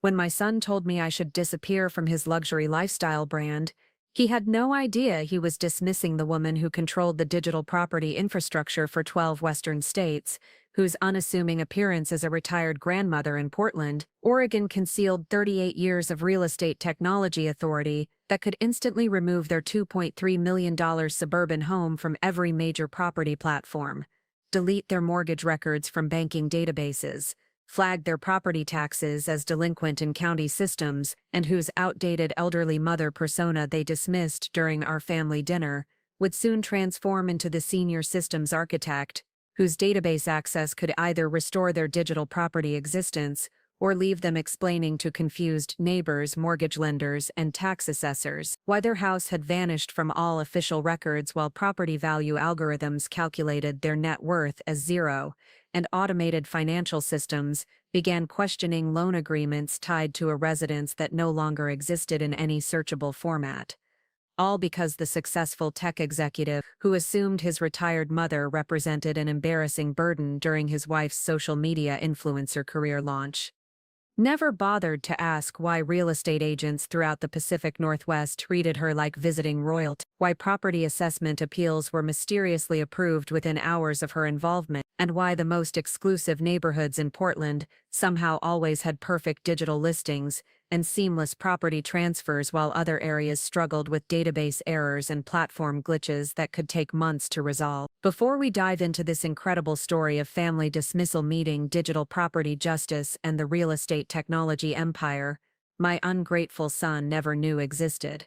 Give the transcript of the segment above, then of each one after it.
When my son told me I should disappear from his luxury lifestyle brand, he had no idea he was dismissing the woman who controlled the digital property infrastructure for 12 Western states, whose unassuming appearance as a retired grandmother in Portland, Oregon concealed 38 years of real estate technology authority that could instantly remove their $2.3 million suburban home from every major property platform, delete their mortgage records from banking databases, flagged their property taxes as delinquent in county systems, and whose outdated elderly mother persona they dismissed during our family dinner, would soon transform into the senior systems architect, whose database access could either restore their digital property existence or leave them explaining to confused neighbors, mortgage lenders, and tax assessors why their house had vanished from all official records while property value algorithms calculated their net worth as zero, and automated financial systems began questioning loan agreements tied to a residence that no longer existed in any searchable format. All because the successful tech executive who assumed his retired mother represented an embarrassing burden during his wife's social media influencer career launch. Never bothered to ask why real estate agents throughout the Pacific Northwest treated her like visiting royalty, why property assessment appeals were mysteriously approved within hours of her involvement, and why the most exclusive neighborhoods in Portland somehow always had perfect digital listings and seamless property transfers while other areas struggled with database errors and platform glitches that could take months to resolve. Before we dive into this incredible story of family dismissal meeting digital property justice and the real estate technology empire my ungrateful son never knew existed,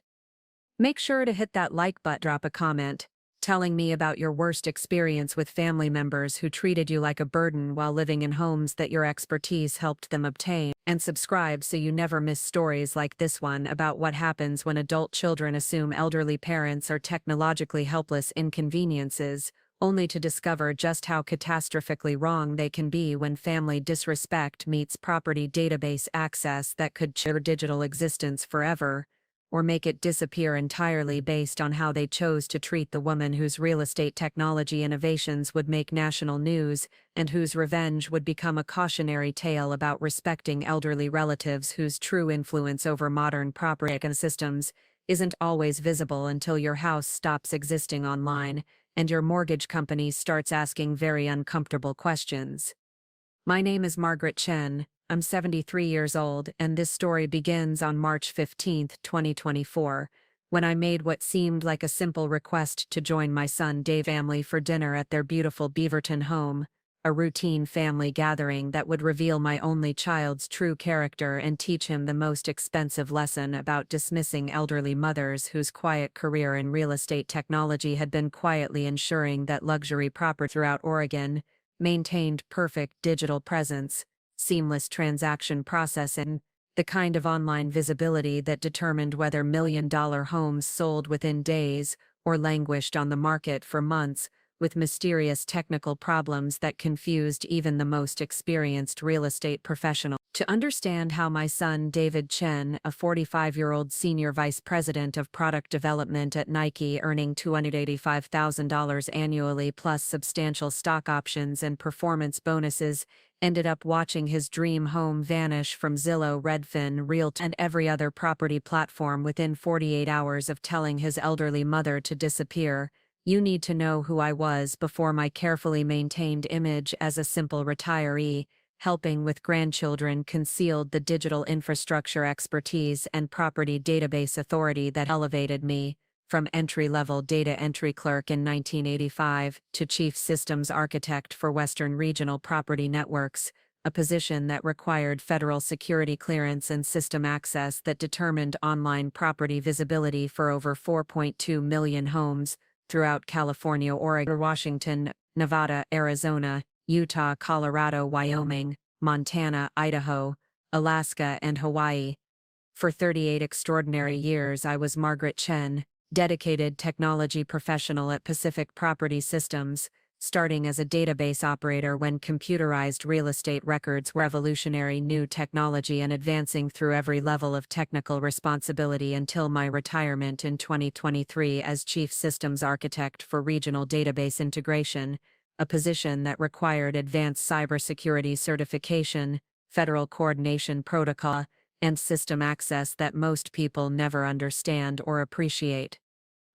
make sure to hit that like button, drop a comment telling me about your worst experience with family members who treated you like a burden while living in homes that your expertise helped them obtain, and subscribe so you never miss stories like this one about what happens when adult children assume elderly parents are technologically helpless inconveniences, only to discover just how catastrophically wrong they can be when family disrespect meets property database access that could change their digital existence forever, or make it disappear entirely based on how they chose to treat the woman whose real estate technology innovations would make national news, and whose revenge would become a cautionary tale about respecting elderly relatives whose true influence over modern property ecosystems isn't always visible until your house stops existing online and your mortgage company starts asking very uncomfortable questions. My name is Margaret Chen. I'm 73 years old, and this story begins on March 15, 2024, when I made what seemed like a simple request to join my son Dave's family for dinner at their beautiful Beaverton home, a routine family gathering that would reveal my only child's true character and teach him the most expensive lesson about dismissing elderly mothers whose quiet career in real estate technology had been quietly ensuring that luxury property throughout Oregon maintained perfect digital presence, seamless transaction processing, the kind of online visibility that determined whether million-dollar homes sold within days or languished on the market for months, with mysterious technical problems that confused even the most experienced real estate professional. To understand how my son David Chen, a 45-year-old senior vice president of product development at Nike earning $285,000 annually plus substantial stock options and performance bonuses, ended up watching his dream home vanish from Zillow, Redfin, Realtor, and every other property platform within 48 hours of telling his elderly mother to disappear, you need to know who I was before my carefully maintained image as a simple retiree, helping with grandchildren concealed the digital infrastructure expertise and property database authority that elevated me, from entry-level data entry clerk in 1985 to chief systems architect for Western Regional Property Networks, a position that required federal security clearance and system access that determined online property visibility for over 4.2 million homes throughout California, Oregon, Washington, Nevada, Arizona, Utah, Colorado, Wyoming, Montana, Idaho, Alaska, and Hawaii. For 38 extraordinary years, I was Margaret Chen, dedicated technology professional at Pacific Property Systems, starting as a database operator when computerized real estate records were revolutionary new technology and advancing through every level of technical responsibility until my retirement in 2023 as Chief Systems Architect for Regional Database Integration, a position that required advanced cybersecurity certification, federal coordination protocol, and system access that most people never understand or appreciate.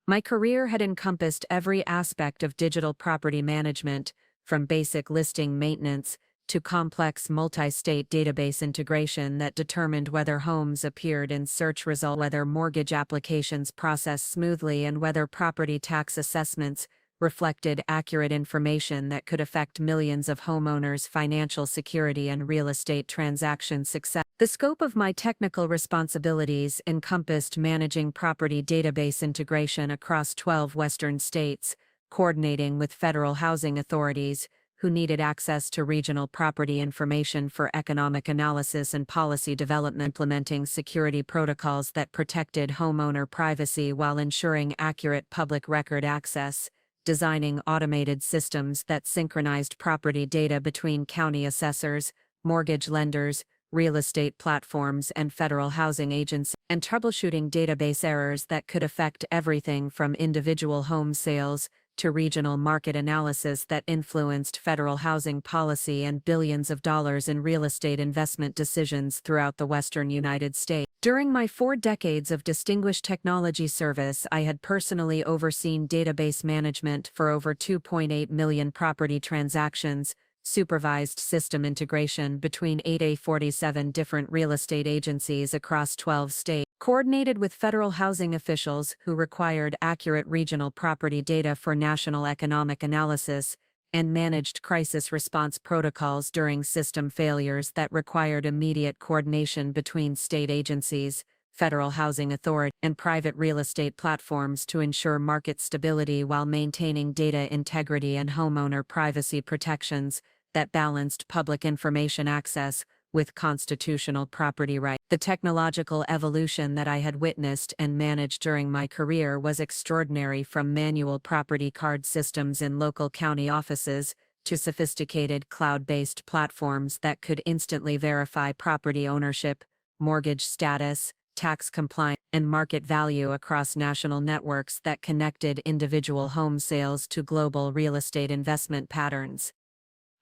My career had encompassed every aspect of digital property management, from basic listing maintenance to complex multi-state database integration that determined whether homes appeared in search results, whether mortgage applications processed smoothly, and whether property tax assessments reflected accurate information that could affect millions of homeowners' financial security and real estate transaction success. The scope of my technical responsibilities encompassed managing property database integration across 12 Western states, coordinating with federal housing authorities who needed access to regional property information for economic analysis and policy development, implementing security protocols that protected homeowner privacy while ensuring accurate public record access, designing automated systems that synchronized property data between county assessors, mortgage lenders, real estate platforms, and federal housing agencies, and troubleshooting database errors that could affect everything from individual home sales to regional market analysis that influenced federal housing policy and billions of dollars in real estate investment decisions throughout the western United States. During my 4 decades of distinguished technology service, I had personally overseen database management for over 2.8 million property transactions, supervised system integration between 847 different real estate agencies across 12 states, coordinated with federal housing officials who required accurate regional property data for national economic analysis, and managed crisis response protocols during system failures that required immediate coordination between state agencies, federal housing authority, and private real estate platforms to ensure market stability while maintaining data integrity and homeowner privacy protections that balanced public information access with constitutional property rights. The technological evolution that I had witnessed and managed during my career was extraordinary, from manual property card systems in local county offices to sophisticated cloud-based platforms that could instantly verify property ownership, mortgage status, tax compliance, and market value across national networks that connected individual home sales to global real estate investment patterns.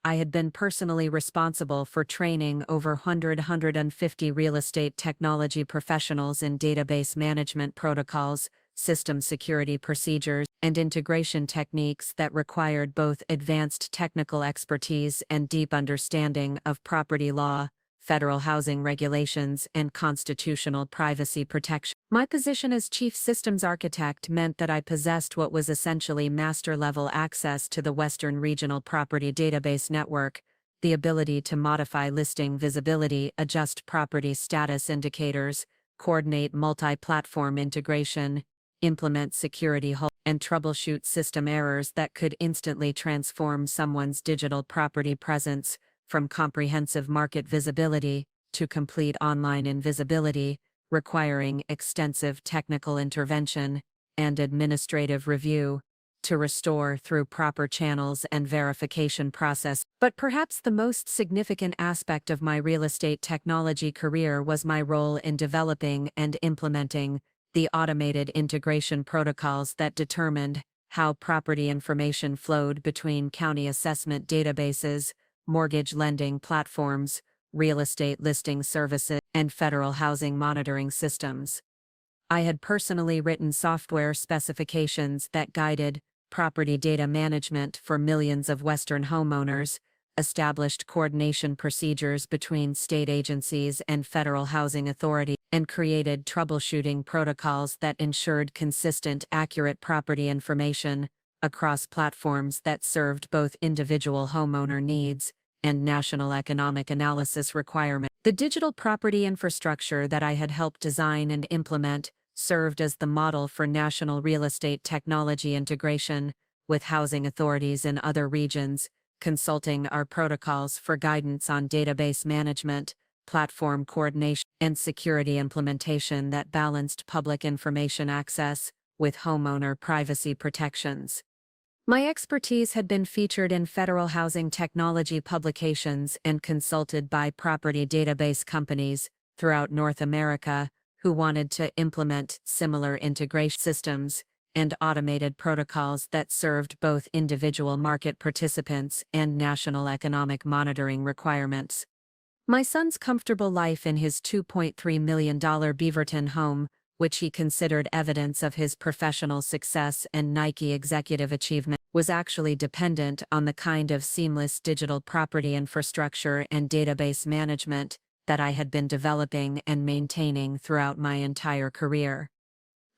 I had been personally responsible for training over 150 real estate technology professionals in database management protocols, system security procedures, and integration techniques that required both advanced technical expertise and deep understanding of property law, federal housing regulations, and constitutional privacy protection. My position as chief systems architect meant that I possessed what was essentially master-level access to the Western Regional Property Database Network, the ability to modify listing visibility, adjust property status indicators, coordinate multi-platform integration, implement security holes, and troubleshoot system errors that could instantly transform someone's digital property presence, from comprehensive market visibility to complete online invisibility, requiring extensive technical intervention and administrative review to restore through proper channels and verification process. But perhaps the most significant aspect of my real estate technology career was my role in developing and implementing the automated integration protocols that determined how property information flowed between county assessment databases, mortgage lending platforms, real estate listing services, and federal housing monitoring systems. I had personally written software specifications that guided property data management for millions of Western homeowners, established coordination procedures between state agencies and federal housing authorities, and created troubleshooting protocols that ensured consistent, accurate property information across platforms that served both individual homeowner needs and national economic analysis requirements. The digital property infrastructure that I had helped design and implement served as the model for national real estate technology integration, with housing authorities in other regions consulting our protocols for guidance on database management, platform coordination, and security implementation that balanced public information access with homeowner privacy protections. My expertise had been featured in federal housing technology publications and consulted by property database companies throughout North America who wanted to implement similar integration systems and automated protocols that served both individual market participants and national economic monitoring requirements. My son's comfortable life in his $2.3 million Beaverton home, which he considered evidence of his professional success and Nike executive achievement, was actually dependent on the kind of seamless digital property infrastructure and database management that I had been developing and maintaining throughout my entire career.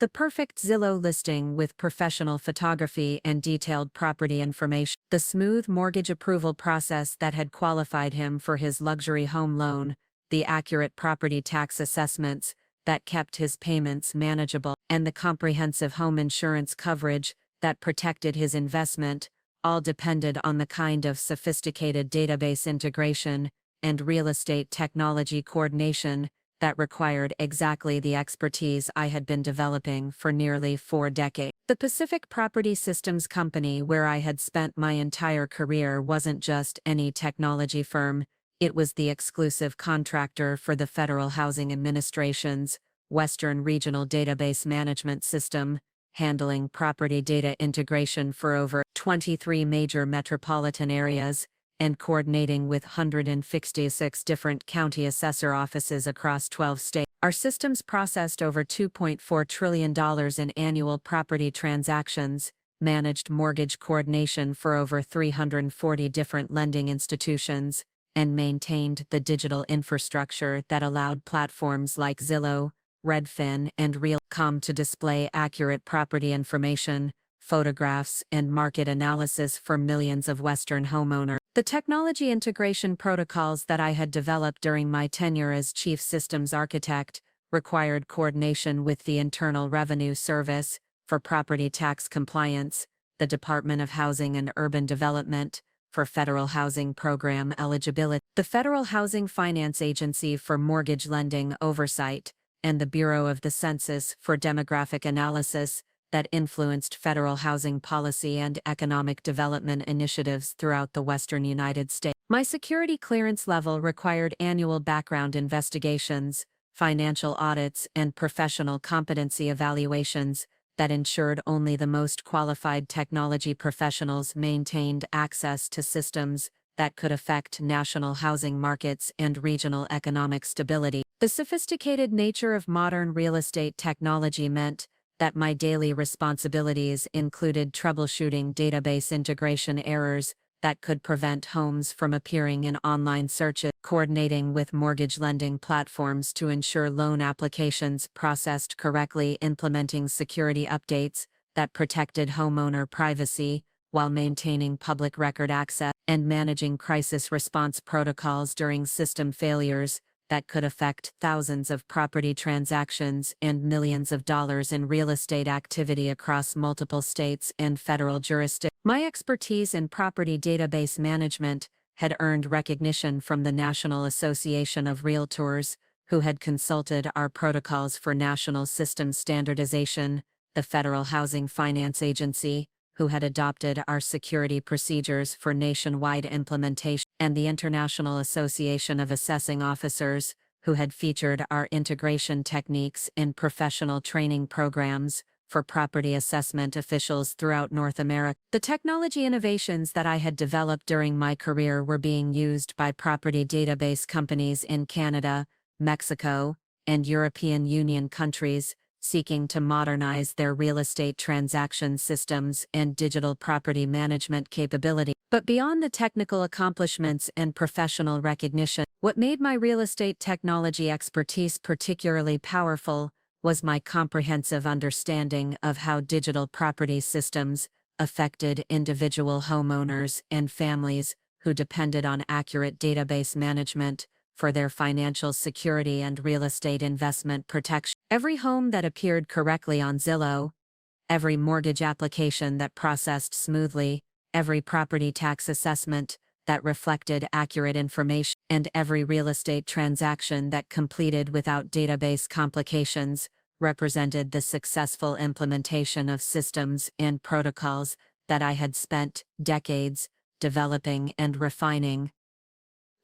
The perfect Zillow listing with professional photography and detailed property information. The smooth mortgage approval process that had qualified him for his luxury home loan. The accurate property tax assessments that kept his payments manageable. And the comprehensive home insurance coverage that protected his investment, all depended on the kind of sophisticated database integration and real estate technology coordination that required exactly the expertise I had been developing for nearly 4 decades. The Pacific Property Systems Company, where I had spent my entire career, wasn't just any technology firm, it was the exclusive contractor for the Federal Housing Administration's Western Regional Database Management System, handling property data integration for over 23 major metropolitan areas, and coordinating with 166 different county assessor offices across 12 states. Our systems processed over $2.4 trillion in annual property transactions, managed mortgage coordination for over 340 different lending institutions, and maintained the digital infrastructure that allowed platforms like Zillow, Redfin, and Realtor.com to display accurate property information, photographs, and market analysis for millions of Western homeowners. The technology integration protocols that I had developed during my tenure as chief systems architect required coordination with the Internal Revenue Service for property tax compliance, the Department of Housing and Urban Development for federal housing program eligibility, the Federal Housing Finance Agency for mortgage lending oversight, and the Bureau of the Census for demographic analysis that influenced federal housing policy and economic development initiatives throughout the western United States. My security clearance level required annual background investigations, financial audits, and professional competency evaluations that ensured only the most qualified technology professionals maintained access to systems that could affect national housing markets and regional economic stability. The sophisticated nature of modern real estate technology meant that my daily responsibilities included troubleshooting database integration errors that could prevent homes from appearing in online searches, coordinating with mortgage lending platforms to ensure loan applications processed correctly, implementing security updates that protected homeowner privacy while maintaining public record access, and managing crisis response protocols during system failures that could affect thousands of property transactions and millions of dollars in real estate activity across multiple states and federal jurisdictions. My expertise in property database management had earned recognition from the National Association of Realtors, who had consulted our protocols for national system standardization, the Federal Housing Finance Agency, who had adopted our security procedures for nationwide implementation, and the International Association of Assessing Officers, who had featured our integration techniques in professional training programs for property assessment officials throughout North America. The technology innovations that I had developed during my career were being used by property database companies in Canada, Mexico, and European Union countries, seeking to modernize their real estate transaction systems and digital property management capability. But beyond the technical accomplishments and professional recognition, what made my real estate technology expertise particularly powerful was my comprehensive understanding of how digital property systems affected individual homeowners and families who depended on accurate database management for their financial security and real estate investment protection. Every home that appeared correctly on Zillow, every mortgage application that processed smoothly, every property tax assessment that reflected accurate information, and every real estate transaction that completed without database complications represented the successful implementation of systems and protocols that I had spent decades developing and refining.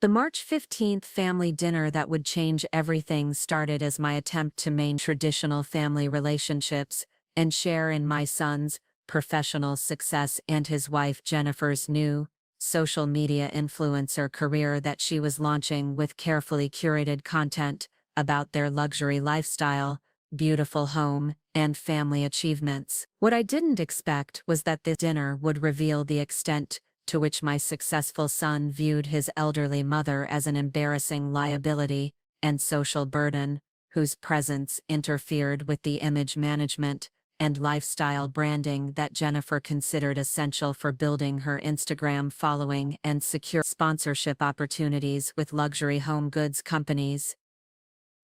The March 15th family dinner that would change everything started as my attempt to maintain traditional family relationships and share in my son's professional success and his wife Jennifer's new, social media influencer career that she was launching with carefully curated content about their luxury lifestyle, beautiful home, and family achievements. What I didn't expect was that this dinner would reveal the extent to which my successful son viewed his elderly mother as an embarrassing liability and social burden, whose presence interfered with the image management and lifestyle branding that Jennifer considered essential for building her Instagram following and secure sponsorship opportunities with luxury home goods companies.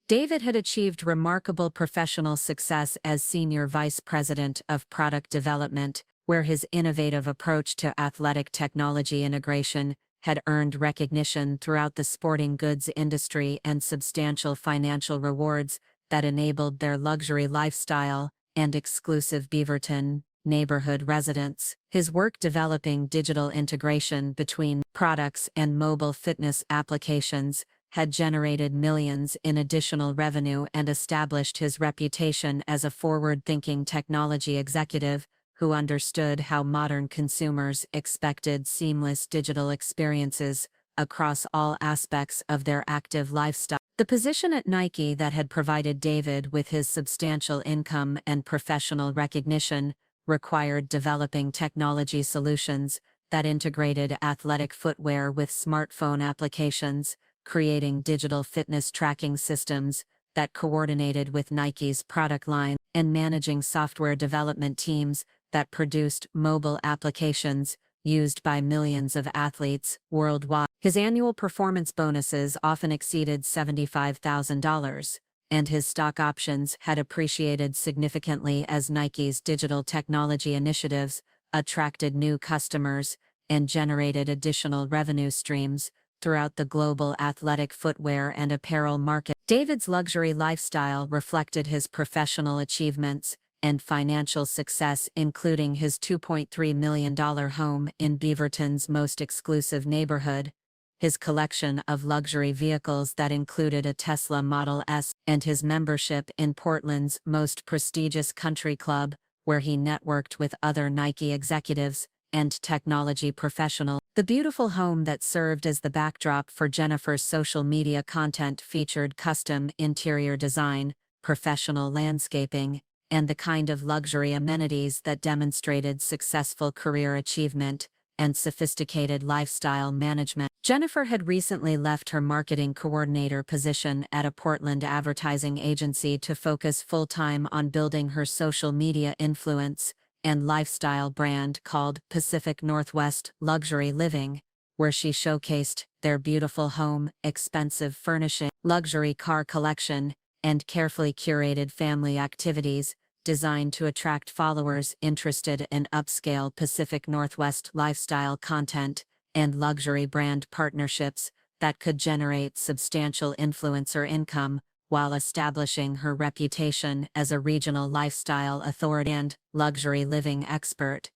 David had achieved remarkable professional success as Senior Vice President of Product Development, where his innovative approach to athletic technology integration had earned recognition throughout the sporting goods industry and substantial financial rewards that enabled their luxury lifestyle and exclusive Beaverton neighborhood residents. His work developing digital integration between products and mobile fitness applications had generated millions in additional revenue and established his reputation as a forward-thinking technology executive who understood how modern consumers expected seamless digital experiences across all aspects of their active lifestyle. The position at Nike that had provided David with his substantial income and professional recognition required developing technology solutions that integrated athletic footwear with smartphone applications, creating digital fitness tracking systems that coordinated with Nike's product line, and managing software development teams that produced mobile applications used by millions of athletes worldwide. His annual performance bonuses often exceeded $75,000, and his stock options had appreciated significantly as Nike's digital technology initiatives attracted new customers and generated additional revenue streams throughout the global athletic footwear and apparel market. David's luxury lifestyle reflected his professional achievements and financial success, including his $2.3 million home in Beaverton's most exclusive neighborhood, his collection of luxury vehicles that included a Tesla Model S, and his membership in Portland's most prestigious country club, where he networked with other Nike executives and technology professionals. The beautiful home that served as the backdrop for Jennifer's social media content featured custom interior design, professional landscaping, and the kind of luxury amenities that demonstrated successful career achievement and sophisticated lifestyle management. Jennifer had recently left her marketing coordinator position at a Portland advertising agency to focus full-time on building her social media influence and lifestyle brand called Pacific Northwest Luxury Living, where she showcased their beautiful home, expensive furnishing, luxury car collection, and carefully curated family activities designed to attract followers interested in upscale Pacific Northwest lifestyle content and luxury brand partnerships that could generate substantial influencer income while establishing her reputation as a regional lifestyle authority and luxury living expert.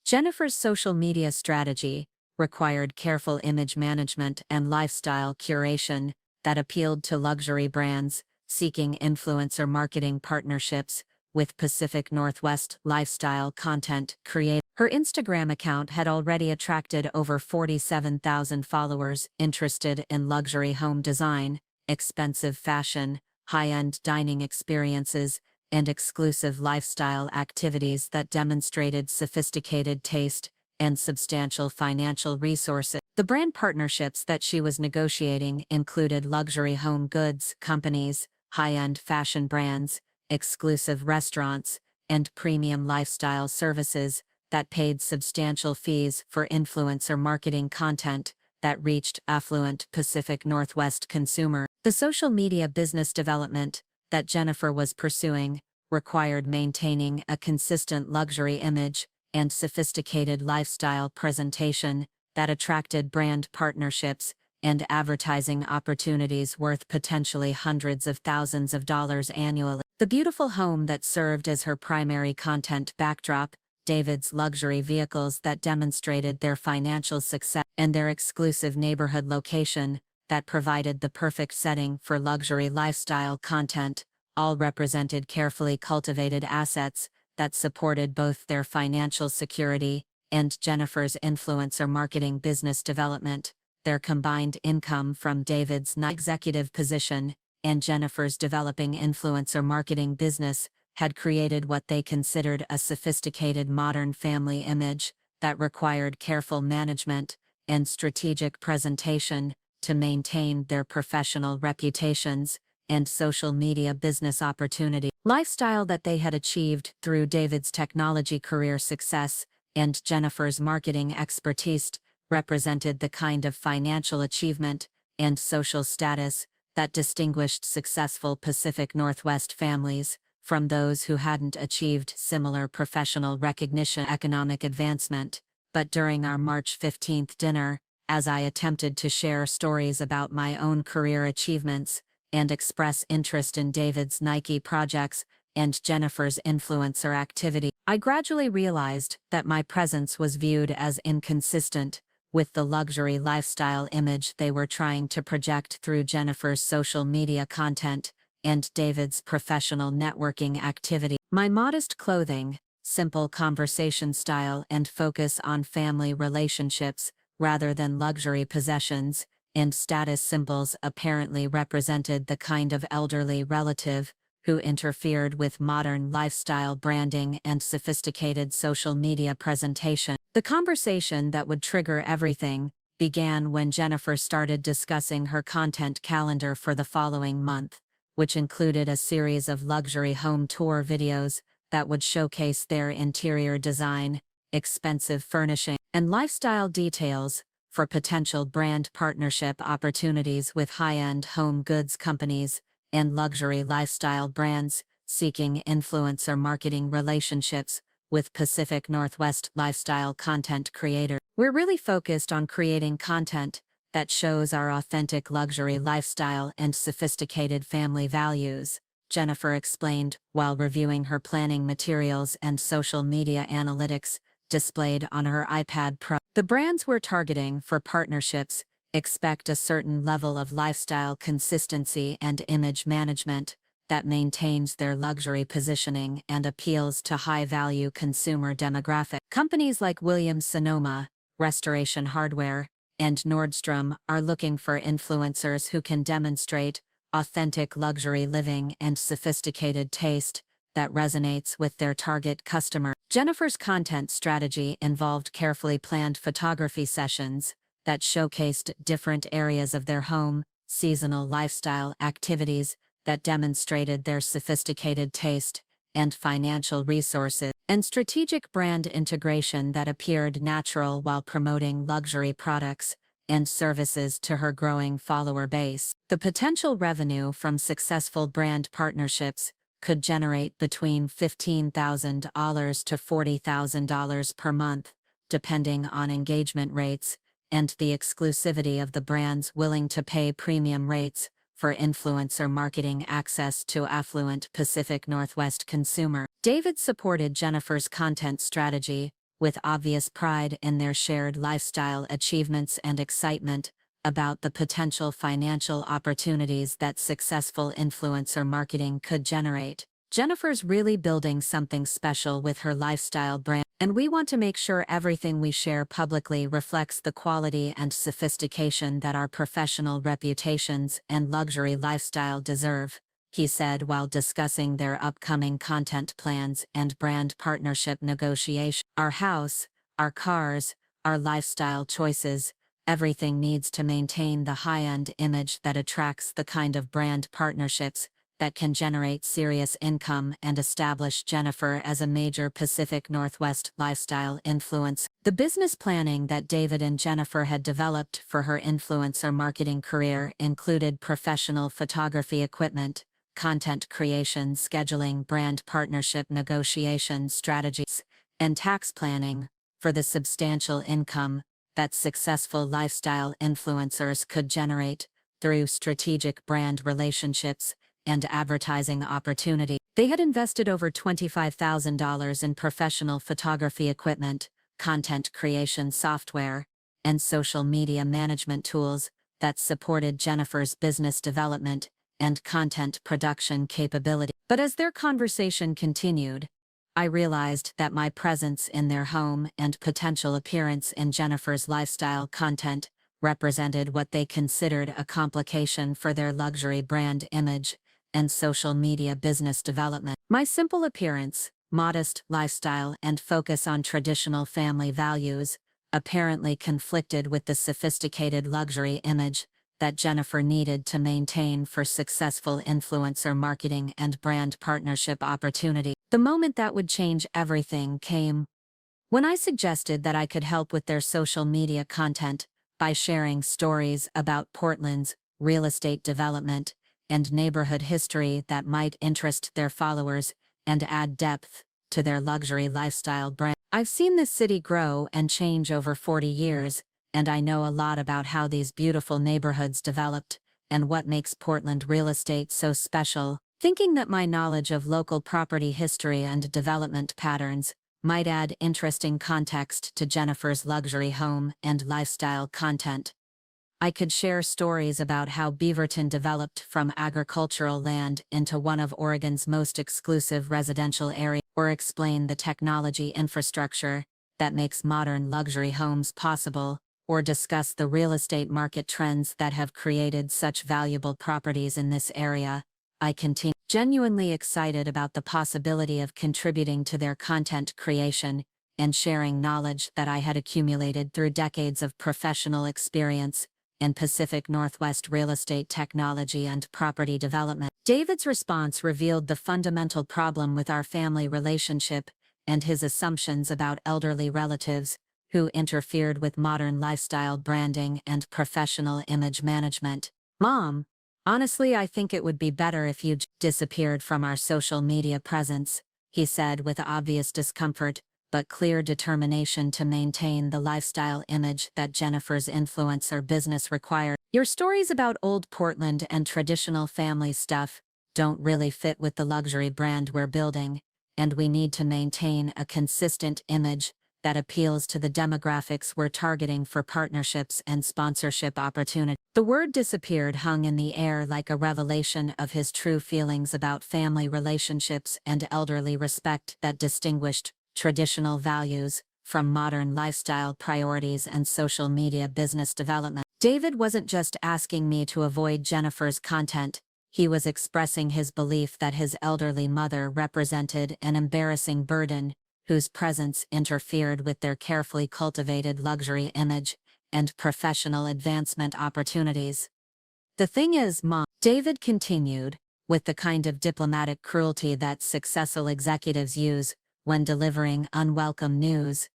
Jennifer's social media strategy required careful image management and lifestyle curation that appealed to luxury brands seeking influencer marketing partnerships with Pacific Northwest lifestyle content creators. Her Instagram account had already attracted over 47,000 followers interested in luxury home design, expensive fashion, high-end dining experiences, and exclusive lifestyle activities that demonstrated sophisticated taste and substantial financial resources. The brand partnerships that she was negotiating included luxury home goods companies, high-end fashion brands, exclusive restaurants, and premium lifestyle services that paid substantial fees for influencer marketing content that reached affluent Pacific Northwest consumers. The social media business development that Jennifer was pursuing required maintaining a consistent luxury image and sophisticated lifestyle presentation that attracted brand partnerships and advertising opportunities worth potentially hundreds of thousands of dollars annually. The beautiful home that served as her primary content backdrop, David's luxury vehicles that demonstrated their financial success, and their exclusive neighborhood location that provided the perfect setting for luxury lifestyle content, all represented carefully cultivated assets that supported both their financial security and Jennifer's influencer marketing business development. Their combined income from David's executive position and Jennifer's developing influencer marketing business had created what they considered a sophisticated modern family image that required careful management and strategic presentation to maintain their professional reputations and social media business opportunity. Lifestyle that they had achieved through David's technology career success and Jennifer's marketing expertise represented the kind of financial achievement and social status that distinguished successful Pacific Northwest families from those who hadn't achieved similar professional recognition and economic advancement. But during our March 15th dinner, as I attempted to share stories about my own career achievements and express interest in David's Nike projects and Jennifer's influencer activity, I gradually realized that my presence was viewed as inconsistent with the luxury lifestyle image they were trying to project through Jennifer's social media content and David's professional networking activity. My modest clothing, simple conversation style, and focus on family relationships rather than luxury possessions and status symbols apparently represented the kind of elderly relative who interfered with modern lifestyle branding and sophisticated social media presentation. The conversation that would trigger everything began when Jennifer started discussing her content calendar for the following month, which included a series of luxury home tour videos that would showcase their interior design, expensive furnishing, and lifestyle details for potential brand partnership opportunities with high-end home goods companies and luxury lifestyle brands seeking influencer marketing relationships with Pacific Northwest lifestyle content creators. We're really focused on creating content that shows our authentic luxury lifestyle and sophisticated family values, Jennifer explained while reviewing her planning materials and social media analytics displayed on her iPad Pro. The brands we're targeting for partnerships expect a certain level of lifestyle consistency and image management that maintains their luxury positioning and appeals to high-value consumer demographic. Companies like Williams-Sonoma, Restoration Hardware, and Nordstrom are looking for influencers who can demonstrate authentic luxury living and sophisticated taste that resonates with their target customer. Jennifer's content strategy involved carefully planned photography sessions that showcased different areas of their home, seasonal lifestyle activities that demonstrated their sophisticated taste and financial resources, and strategic brand integration that appeared natural while promoting luxury products and services to her growing follower base. The potential revenue from successful brand partnerships could generate between $15,000 to $40,000 per month, depending on engagement rates and the exclusivity of the brands willing to pay premium rates for influencer marketing access to affluent Pacific Northwest consumer. David supported Jennifer's content strategy with obvious pride in their shared lifestyle achievements and excitement about the potential financial opportunities that successful influencer marketing could generate. Jennifer's really building something special with her lifestyle brand, and we want to make sure everything we share publicly reflects the quality and sophistication that our professional reputations and luxury lifestyle deserve, he said while discussing their upcoming content plans and brand partnership negotiations. Our house, our cars, our lifestyle choices, everything needs to maintain the high-end image that attracts the kind of brand partnerships that can generate serious income and establish Jennifer as a major Pacific Northwest lifestyle influence. The business planning that David and Jennifer had developed for her influencer marketing career included professional photography equipment, content creation, scheduling, brand partnership negotiation strategies, and tax planning for the substantial income that successful lifestyle influencers could generate through strategic brand relationships and advertising opportunity. They had invested over $25,000 in professional photography equipment, content creation software, and social media management tools that supported Jennifer's business development and content production capability. But as their conversation continued, I realized that my presence in their home and potential appearance in Jennifer's lifestyle content represented what they considered a complication for their luxury brand image and social media business development. My simple appearance, modest lifestyle, and focus on traditional family values apparently conflicted with the sophisticated luxury image that Jennifer needed to maintain for successful influencer marketing and brand partnership opportunity. The moment that would change everything came when I suggested that I could help with their social media content by sharing stories about Portland's real estate development and neighborhood history that might interest their followers and add depth to their luxury lifestyle brand. I've seen this city grow and change over 40 years, and I know a lot about how these beautiful neighborhoods developed and what makes Portland real estate so special. Thinking that my knowledge of local property history and development patterns might add interesting context to Jennifer's luxury home and lifestyle content, I could share stories about how Beaverton developed from agricultural land into one of Oregon's most exclusive residential areas, or explain the technology infrastructure that makes modern luxury homes possible, or discuss the real estate market trends that have created such valuable properties in this area. I continue genuinely excited about the possibility of contributing to their content creation and sharing knowledge that I had accumulated through decades of professional experience in Pacific Northwest real estate technology and property development. David's response revealed the fundamental problem with our family relationship and his assumptions about elderly relatives who interfered with modern lifestyle branding and professional image management. Mom, honestly, I think it would be better if you disappeared from our social media presence, he said with obvious discomfort, but clear determination to maintain the lifestyle image that Jennifer's influencer business required. Your stories about old Portland and traditional family stuff don't really fit with the luxury brand we're building, and we need to maintain a consistent image that appeals to the demographics we're targeting for partnerships and sponsorship opportunities. The word disappeared hung in the air like a revelation of his true feelings about family relationships and elderly respect that distinguished traditional values from modern lifestyle priorities and social media business development. David wasn't just asking me to avoid Jennifer's content, he was expressing his belief that his elderly mother represented an embarrassing burden whose presence interfered with their carefully cultivated luxury image and professional advancement opportunities. The thing is, Mom, David continued, with the kind of diplomatic cruelty that successful executives use when delivering unwelcome news,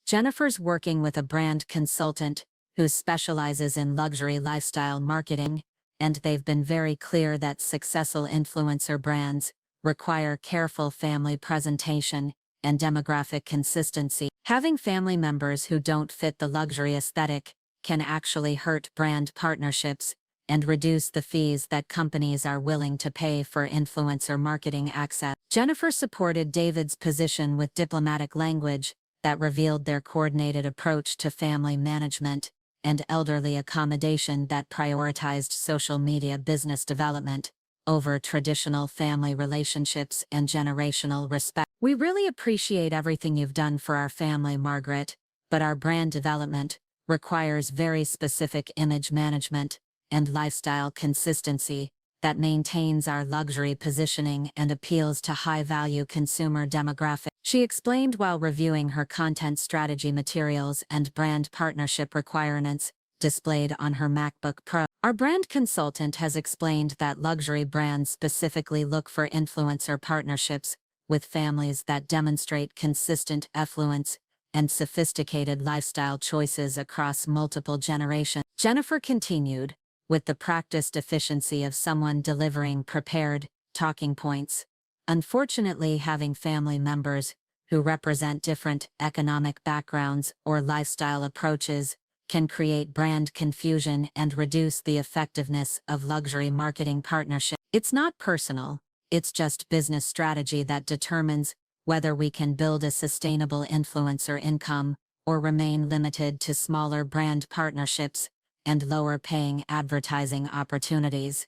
Jennifer's working with a brand consultant who specializes in luxury lifestyle marketing, and they've been very clear that successful influencer brands require careful family presentation and demographic consistency. Having family members who don't fit the luxury aesthetic can actually hurt brand partnerships and reduce the fees that companies are willing to pay for influencer marketing access. Jennifer supported David's position with diplomatic language that revealed their coordinated approach to family management and elderly accommodation that prioritized social media business development over traditional family relationships and generational respect. We really appreciate everything you've done for our family, Margaret, but our brand development requires very specific image management and lifestyle consistency that maintains our luxury positioning and appeals to high-value consumer demographics, she explained while reviewing her content strategy materials and brand partnership requirements displayed on her MacBook Pro. Our brand consultant has explained that luxury brands specifically look for influencer partnerships with families that demonstrate consistent affluence and sophisticated lifestyle choices across multiple generations. Jennifer continued, with the practiced efficiency of someone delivering prepared talking points. Unfortunately, having family members who represent different economic backgrounds or lifestyle approaches can create brand confusion and reduce the effectiveness of luxury marketing partnerships. It's not personal, it's just business strategy that determines whether we can build a sustainable influencer income or remain limited to smaller brand partnerships and lower-paying advertising opportunities.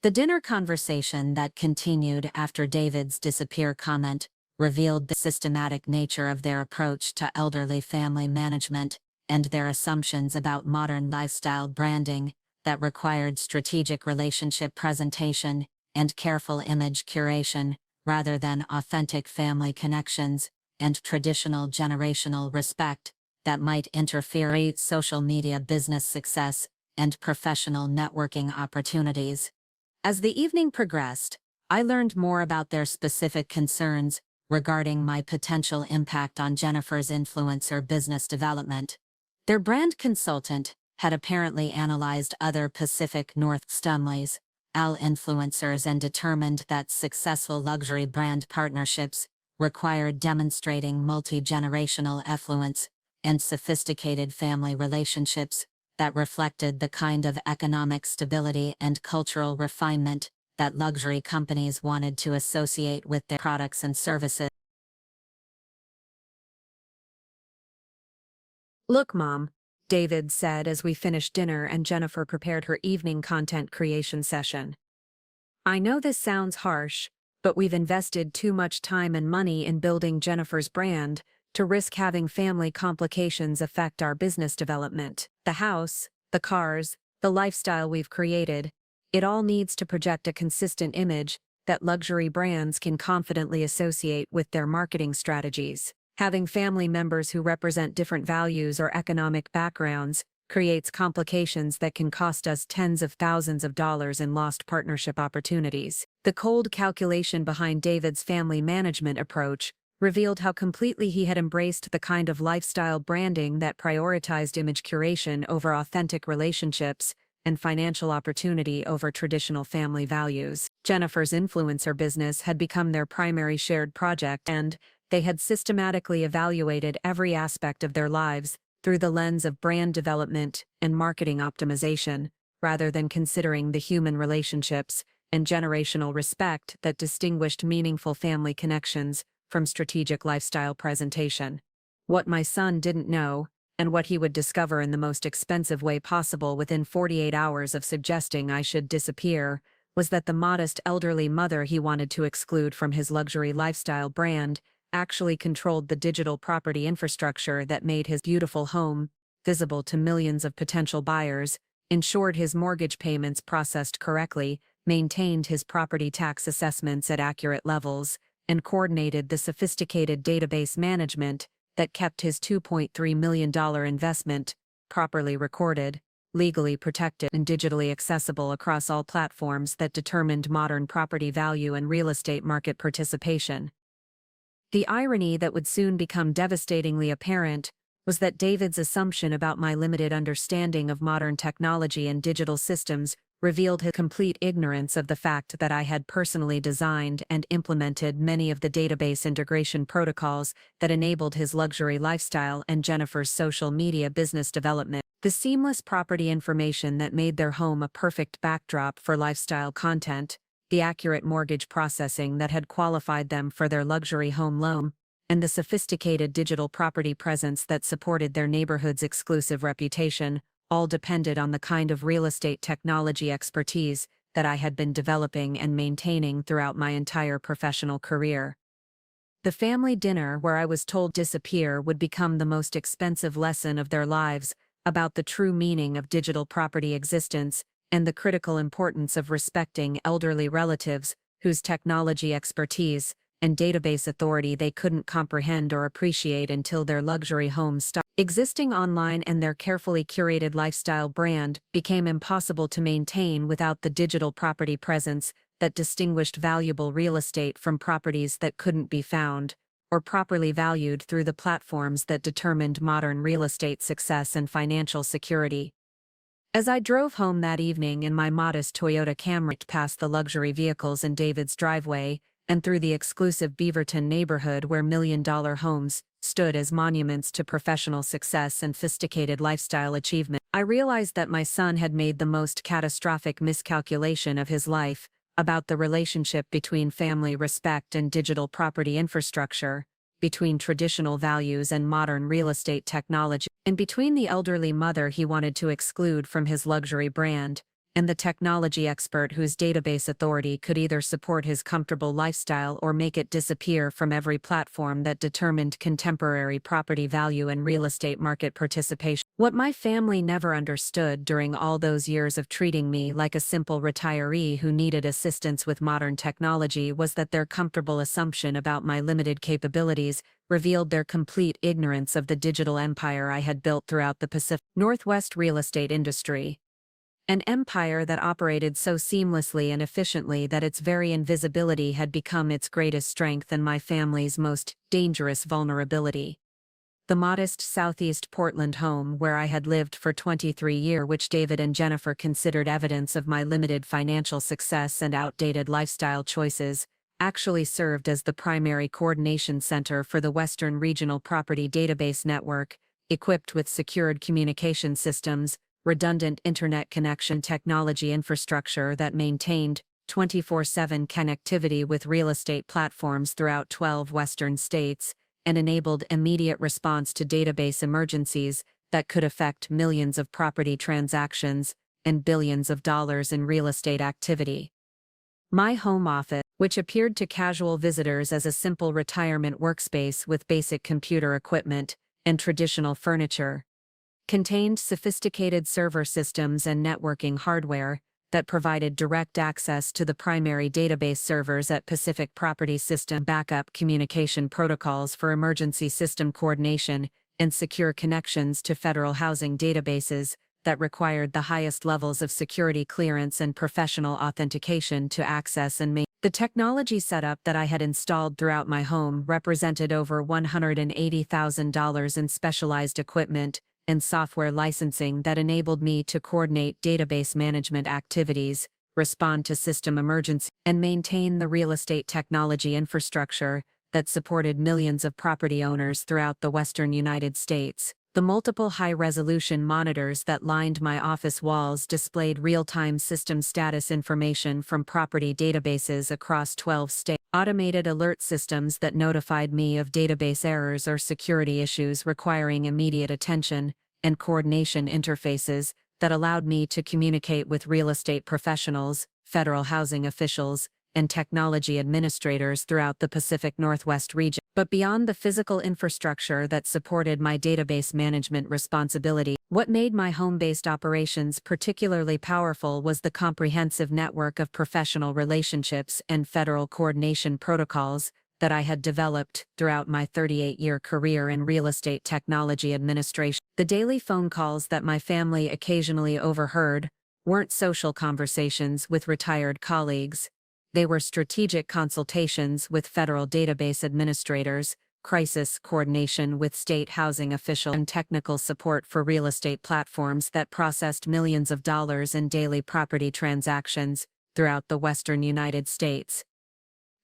The dinner conversation that continued after David's disappear comment revealed the systematic nature of their approach to elderly family management and their assumptions about modern lifestyle branding that required strategic relationship presentation and careful image curation, rather than authentic family connections and traditional generational respect that might interfere with social media business success and professional networking opportunities. As the evening progressed, I learned more about their specific concerns regarding my potential impact on Jennifer's influencer business development. Their brand consultant had apparently analyzed other Pacific Northwest influencers and determined that successful luxury brand partnerships required demonstrating multi-generational affluence and sophisticated family relationships that reflected the kind of economic stability and cultural refinement that luxury companies wanted to associate with their products and services. "Look, Mom," David said as we finished dinner and Jennifer prepared her evening content creation session. "I know this sounds harsh, but we've invested too much time and money in building Jennifer's brand to risk having family complications affect our business development. The house, the cars, the lifestyle we've created, it all needs to project a consistent image that luxury brands can confidently associate with their marketing strategies. Having family members who represent different values or economic backgrounds creates complications that can cost us tens of thousands of dollars in lost partnership opportunities." The cold calculation behind David's family management approach revealed how completely he had embraced the kind of lifestyle branding that prioritized image curation over authentic relationships and financial opportunity over traditional family values. Jennifer's influencer business had become their primary shared project, and they had systematically evaluated every aspect of their lives through the lens of brand development and marketing optimization, rather than considering the human relationships and generational respect that distinguished meaningful family connections from strategic lifestyle presentation. What my son didn't know, and what he would discover in the most expensive way possible within 48 hours of suggesting I should disappear, was that the modest elderly mother he wanted to exclude from his luxury lifestyle brand actually controlled the digital property infrastructure that made his beautiful home visible to millions of potential buyers, ensured his mortgage payments processed correctly, maintained his property tax assessments at accurate levels, and coordinated the sophisticated database management that kept his $2.3 million investment properly recorded, legally protected, and digitally accessible across all platforms that determined modern property value and real estate market participation. The irony that would soon become devastatingly apparent was that David's assumption about my limited understanding of modern technology and digital systems revealed his complete ignorance of the fact that I had personally designed and implemented many of the database integration protocols that enabled his luxury lifestyle and Jennifer's social media business development. The seamless property information that made their home a perfect backdrop for lifestyle content, the accurate mortgage processing that had qualified them for their luxury home loan, and the sophisticated digital property presence that supported their neighborhood's exclusive reputation, all depended on the kind of real estate technology expertise that I had been developing and maintaining throughout my entire professional career. The family dinner where I was told to disappear would become the most expensive lesson of their lives about the true meaning of digital property existence and the critical importance of respecting elderly relatives whose technology expertise and database authority they couldn't comprehend or appreciate until their luxury homes stopped existing online, and their carefully curated lifestyle brand became impossible to maintain without the digital property presence that distinguished valuable real estate from properties that couldn't be found or properly valued through the platforms that determined modern real estate success and financial security. As I drove home that evening in my modest Toyota Camry past the luxury vehicles in David's driveway and through the exclusive Beaverton neighborhood where million-dollar homes stood as monuments to professional success and sophisticated lifestyle achievement, I realized that my son had made the most catastrophic miscalculation of his life about the relationship between family respect and digital property infrastructure, between traditional values and modern real estate technology, and between the elderly mother he wanted to exclude from his luxury brand and the technology expert whose database authority could either support his comfortable lifestyle or make it disappear from every platform that determined contemporary property value and real estate market participation. What my family never understood during all those years of treating me like a simple retiree who needed assistance with modern technology was that their comfortable assumption about my limited capabilities revealed their complete ignorance of the digital empire I had built throughout the Pacific Northwest real estate industry. An empire that operated so seamlessly and efficiently that its very invisibility had become its greatest strength and my family's most dangerous vulnerability. The modest Southeast Portland home where I had lived for 23 years, which David and Jennifer considered evidence of my limited financial success and outdated lifestyle choices, actually served as the primary coordination center for the Western Regional Property Database Network, equipped with secured communication systems, redundant internet connection technology infrastructure that maintained 24/7 connectivity with real estate platforms throughout 12 Western states, and enabled immediate response to database emergencies that could affect millions of property transactions and billions of dollars in real estate activity. My home office, which appeared to casual visitors as a simple retirement workspace with basic computer equipment and traditional furniture, contained sophisticated server systems and networking hardware that provided direct access to the primary database servers at Pacific Property System, backup communication protocols for emergency system coordination, and secure connections to federal housing databases that required the highest levels of security clearance and professional authentication to access and maintain. The technology setup that I had installed throughout my home represented over $180,000 in specialized equipment and software licensing that enabled me to coordinate database management activities, respond to system emergencies, and maintain the real estate technology infrastructure that supported millions of property owners throughout the western United States. The multiple high-resolution monitors that lined my office walls displayed real-time system status information from property databases across 12 states. Automated alert systems that notified me of database errors or security issues requiring immediate attention, and coordination interfaces that allowed me to communicate with real estate professionals, federal housing officials, and technology administrators throughout the Pacific Northwest region. But beyond the physical infrastructure that supported my database management responsibility, what made my home-based operations particularly powerful was the comprehensive network of professional relationships and federal coordination protocols that I had developed throughout my 38-year career in real estate technology administration. The daily phone calls that my family occasionally overheard weren't social conversations with retired colleagues. They were strategic consultations with federal database administrators, crisis coordination with state housing officials, and technical support for real estate platforms that processed millions of dollars in daily property transactions throughout the western United States.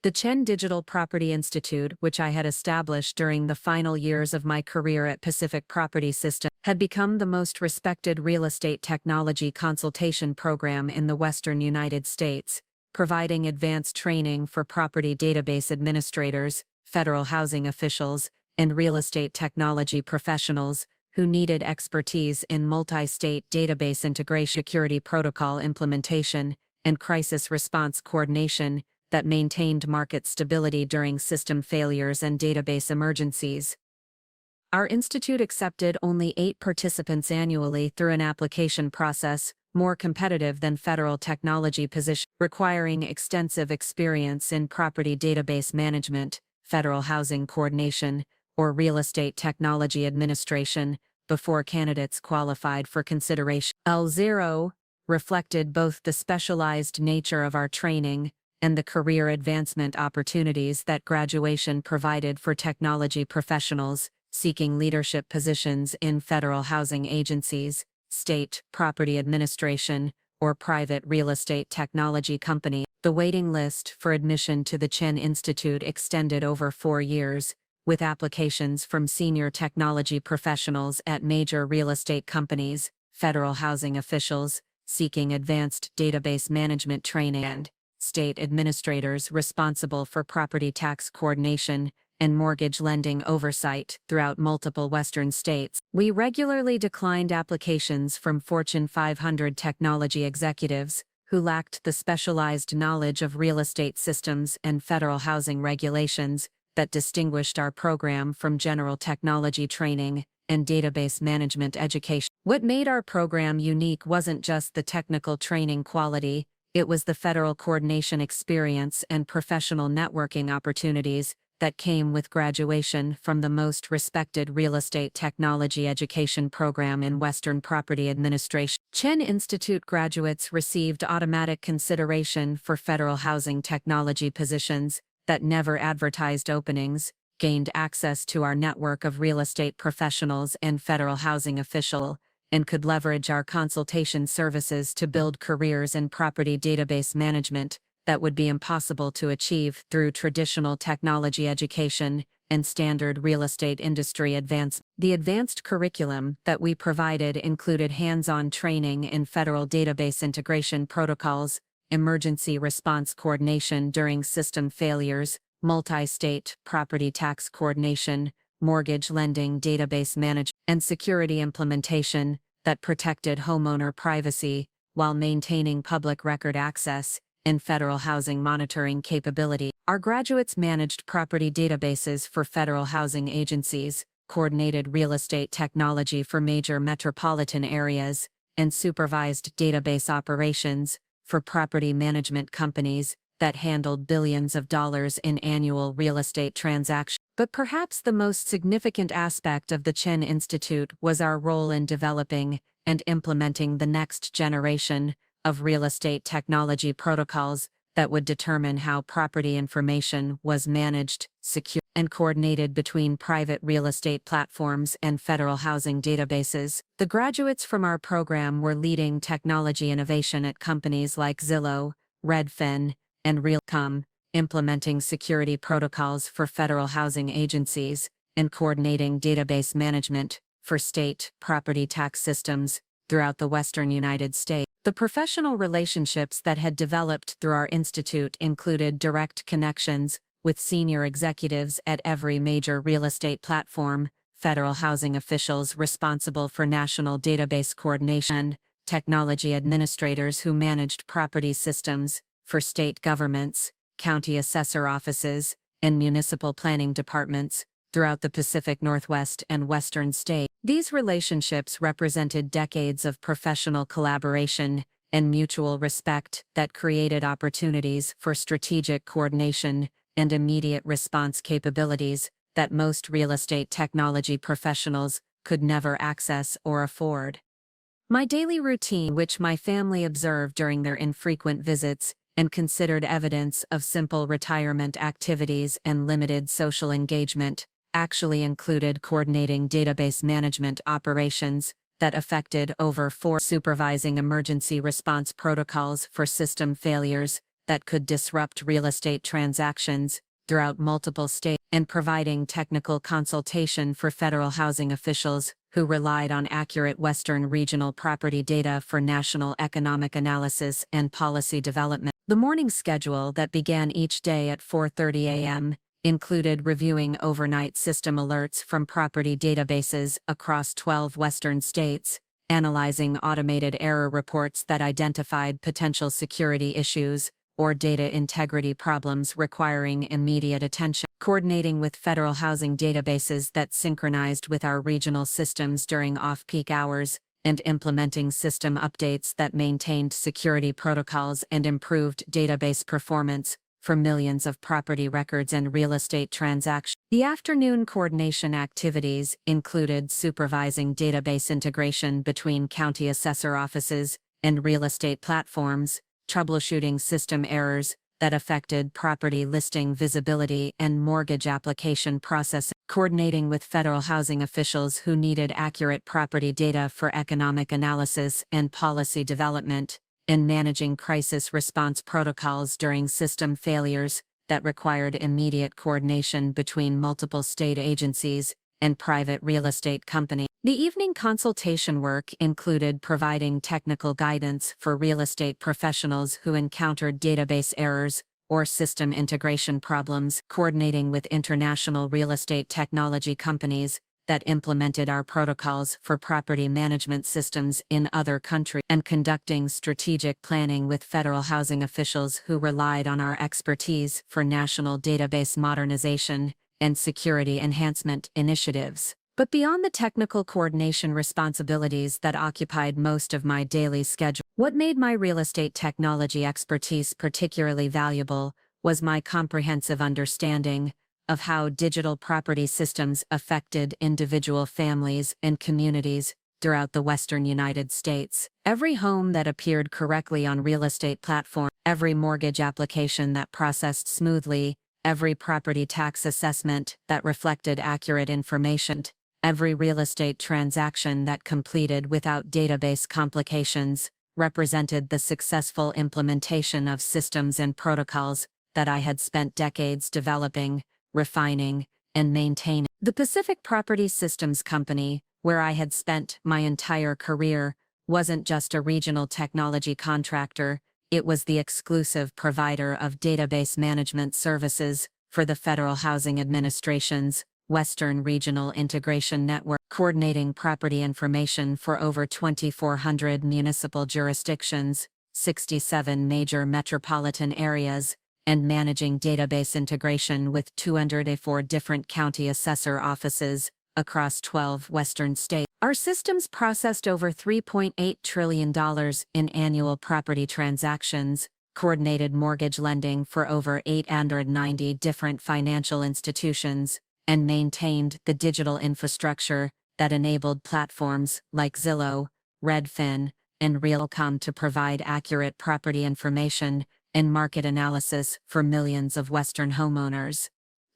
The Chen Digital Property Institute, which I had established during the final years of my career at Pacific Property System, had become the most respected real estate technology consultation program in the western United States, providing advanced training for property database administrators, federal housing officials, and real estate technology professionals who needed expertise in multi-state database integration, security protocol implementation, and crisis response coordination that maintained market stability during system failures and database emergencies. Our institute accepted only 8 participants annually through an application process, more competitive than federal technology positions, requiring extensive experience in property database management, federal housing coordination, or real estate technology administration, before candidates qualified for consideration. L0 reflected both the specialized nature of our training and the career advancement opportunities that graduation provided for technology professionals seeking leadership positions in federal housing agencies, state property administration, or private real estate technology company. The waiting list for admission to the Chen Institute extended over 4 years, with applications from senior technology professionals at major real estate companies, federal housing officials seeking advanced database management training, and state administrators responsible for property tax coordination and mortgage lending oversight throughout multiple Western states. We regularly declined applications from Fortune 500 technology executives who lacked the specialized knowledge of real estate systems and federal housing regulations that distinguished our program from general technology training and database management education. What made our program unique wasn't just the technical training quality, it was the federal coordination experience and professional networking opportunities that came with graduation from the most respected real estate technology education program in Western property administration. Chen Institute graduates received automatic consideration for federal housing technology positions that never advertised openings, gained access to our network of real estate professionals and federal housing officials, and could leverage our consultation services to build careers in property database management that would be impossible to achieve through traditional technology education and standard real estate industry advancement. The advanced curriculum that we provided included hands-on training in federal database integration protocols, emergency response coordination during system failures, multi-state property tax coordination, mortgage lending database management, and security implementation that protected homeowner privacy while maintaining public record access and federal housing monitoring capability. Our graduates managed property databases for federal housing agencies, coordinated real estate technology for major metropolitan areas, and supervised database operations for property management companies that handled billions of dollars in annual real estate transactions. But perhaps the most significant aspect of the Chen Institute was our role in developing and implementing the next generation of real estate technology protocols that would determine how property information was managed, secured, and coordinated between private real estate platforms and federal housing databases. The graduates from our program were leading technology innovation at companies like Zillow, Redfin, and Realcomm, implementing security protocols for federal housing agencies, and coordinating database management for state property tax systems throughout the western United States. The professional relationships that had developed through our institute included direct connections with senior executives at every major real estate platform, federal housing officials responsible for national database coordination, technology administrators who managed property systems for state governments, county assessor offices, and municipal planning departments throughout the Pacific Northwest and Western states. These relationships represented decades of professional collaboration and mutual respect that created opportunities for strategic coordination and immediate response capabilities that most real estate technology professionals could never access or afford. My daily routine, which my family observed during their infrequent visits and considered evidence of simple retirement activities and limited social engagement, actually included coordinating database management operations that affected over 4 supervising emergency response protocols for system failures that could disrupt real estate transactions throughout multiple states, and providing technical consultation for federal housing officials who relied on accurate Western regional property data for national economic analysis and policy development. The morning schedule that began each day at 4:30 a.m. included reviewing overnight system alerts from property databases across 12 Western states, analyzing automated error reports that identified potential security issues or data integrity problems requiring immediate attention, coordinating with federal housing databases that synchronized with our regional systems during off-peak hours, and implementing system updates that maintained security protocols and improved database performance for millions of property records and real estate transactions. The afternoon coordination activities included supervising database integration between county assessor offices and real estate platforms, troubleshooting system errors that affected property listing visibility and mortgage application processing, coordinating with federal housing officials who needed accurate property data for economic analysis and policy development, and managing crisis response protocols during system failures that required immediate coordination between multiple state agencies and private real estate companies. The evening consultation work included providing technical guidance for real estate professionals who encountered database errors or system integration problems, coordinating with international real estate technology companies that implemented our protocols for property management systems in other countries, and conducting strategic planning with federal housing officials who relied on our expertise for national database modernization and security enhancement initiatives. But beyond the technical coordination responsibilities that occupied most of my daily schedule, what made my real estate technology expertise particularly valuable was my comprehensive understanding of how digital property systems affected individual families and communities throughout the Western United States. Every home that appeared correctly on real estate platforms, every mortgage application that processed smoothly, every property tax assessment that reflected accurate information, every real estate transaction that completed without database complications, represented the successful implementation of systems and protocols that I had spent decades developing, refining, and maintaining. The Pacific Property Systems Company, where I had spent my entire career, wasn't just a regional technology contractor, it was the exclusive provider of database management services for the Federal Housing Administration's Western Regional Integration Network, coordinating property information for over 2,400 municipal jurisdictions, 67 major metropolitan areas, and managing database integration with 204 different county assessor offices across 12 Western states. Our systems processed over $3.8 trillion in annual property transactions, coordinated mortgage lending for over 890 different financial institutions, and maintained the digital infrastructure that enabled platforms like Zillow, Redfin, and Realcomm to provide accurate property information and market analysis for millions of Western homeowners.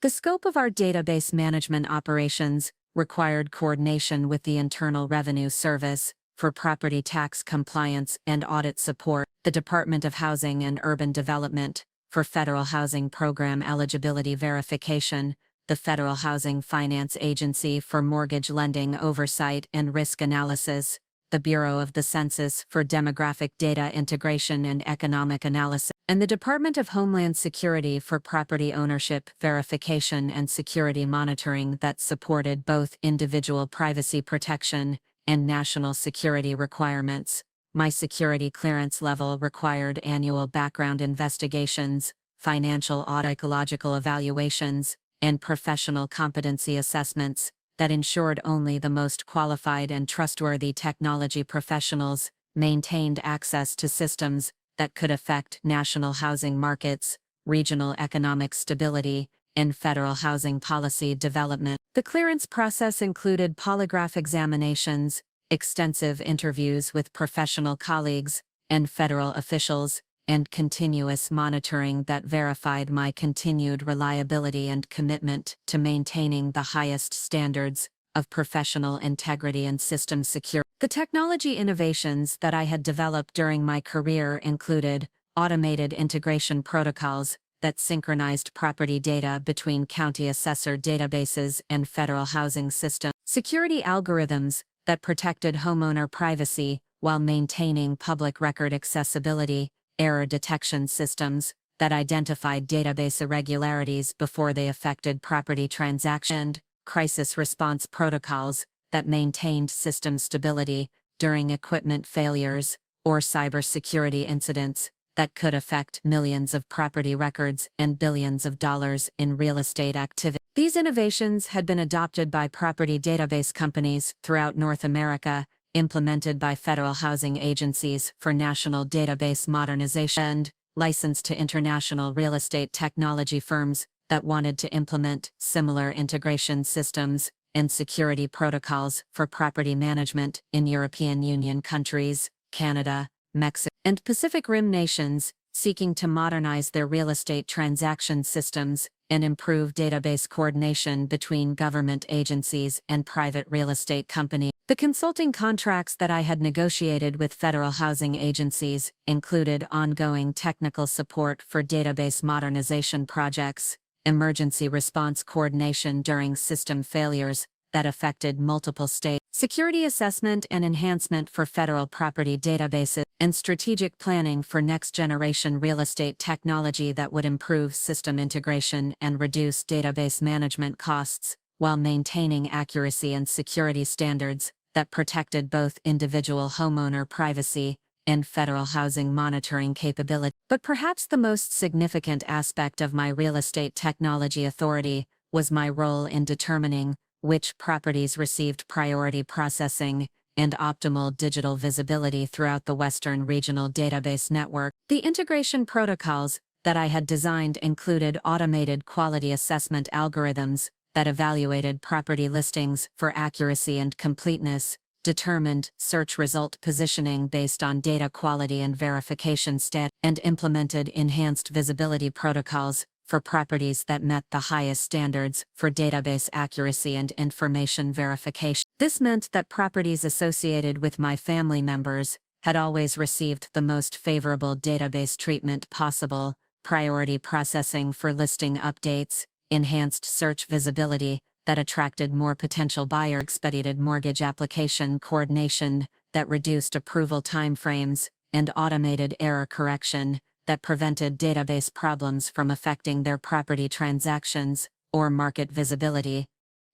The scope of our database management operations required coordination with the Internal Revenue Service for property tax compliance and audit support, the Department of Housing and Urban Development for federal housing program eligibility verification, the Federal Housing Finance Agency for mortgage lending oversight and risk analysis, the Bureau of the Census for demographic data integration and economic analysis, and the Department of Homeland Security for property ownership verification and security monitoring that supported both individual privacy protection and national security requirements. My security clearance level required annual background investigations, financial audit, ecological evaluations, and professional competency assessments that ensured only the most qualified and trustworthy technology professionals maintained access to systems that could affect national housing markets, regional economic stability, and federal housing policy development. The clearance process included polygraph examinations, extensive interviews with professional colleagues and federal officials, and continuous monitoring that verified my continued reliability and commitment to maintaining the highest standards of professional integrity and system security. The technology innovations that I had developed during my career included automated integration protocols that synchronized property data between county assessor databases and federal housing systems, security algorithms that protected homeowner privacy while maintaining public record accessibility, error detection systems that identified database irregularities before they affected property transactions, crisis response protocols that maintained system stability during equipment failures or cybersecurity incidents that could affect millions of property records and billions of dollars in real estate activity. These innovations had been adopted by property database companies throughout North America, implemented by federal housing agencies for national database modernization, and licensed to international real estate technology firms that wanted to implement similar integration systems and security protocols for property management in European Union countries, Canada, Mexico, and Pacific Rim nations, seeking to modernize their real estate transaction systems and improve database coordination between government agencies and private real estate companies. The consulting contracts that I had negotiated with federal housing agencies included ongoing technical support for database modernization projects, emergency response coordination during system failures that affected multiple states, security assessment and enhancement for federal property databases, and strategic planning for next-generation real estate technology that would improve system integration and reduce database management costs, while maintaining accuracy and security standards that protected both individual homeowner privacy and federal housing monitoring capability. But perhaps the most significant aspect of my real estate technology authority was my role in determining which properties received priority processing and optimal digital visibility throughout the Western Regional Database Network. The integration protocols that I had designed included automated quality assessment algorithms that evaluated property listings for accuracy and completeness, determined search result positioning based on data quality and verification stat, and implemented enhanced visibility protocols for properties that met the highest standards for database accuracy and information verification. This meant that properties associated with my family members had always received the most favorable database treatment possible, priority processing for listing updates, enhanced search visibility that attracted more potential buyers, expedited mortgage application coordination that reduced approval timeframes, and automated error correction that prevented database problems from affecting their property transactions or market visibility.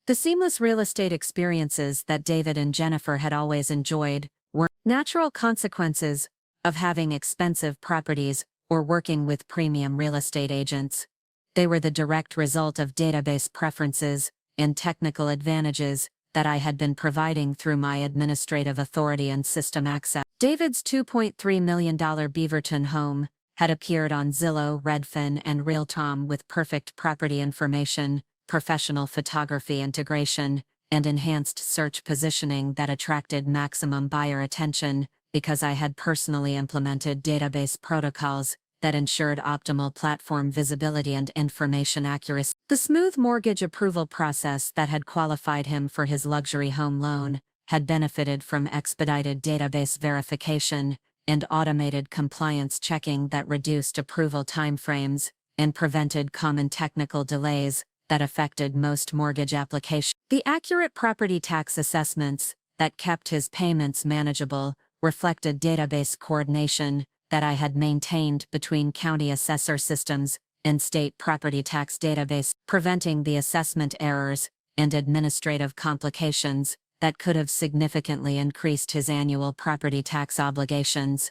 The seamless real estate experiences that David and Jennifer had always enjoyed were natural consequences of having expensive properties or working with premium real estate agents. They were the direct result of database preferences and technical advantages that I had been providing through my administrative authority and system access. David's $2.3 million Beaverton home had appeared on Zillow, Redfin, and Realtor with perfect property information, professional photography integration, and enhanced search positioning that attracted maximum buyer attention because I had personally implemented database protocols that ensured optimal platform visibility and information accuracy. The smooth mortgage approval process that had qualified him for his luxury home loan had benefited from expedited database verification and automated compliance checking that reduced approval timeframes and prevented common technical delays that affected most mortgage applications. The accurate property tax assessments that kept his payments manageable reflected database coordination that I had maintained between county assessor systems and state property tax database, preventing the assessment errors and administrative complications that could have significantly increased his annual property tax obligations.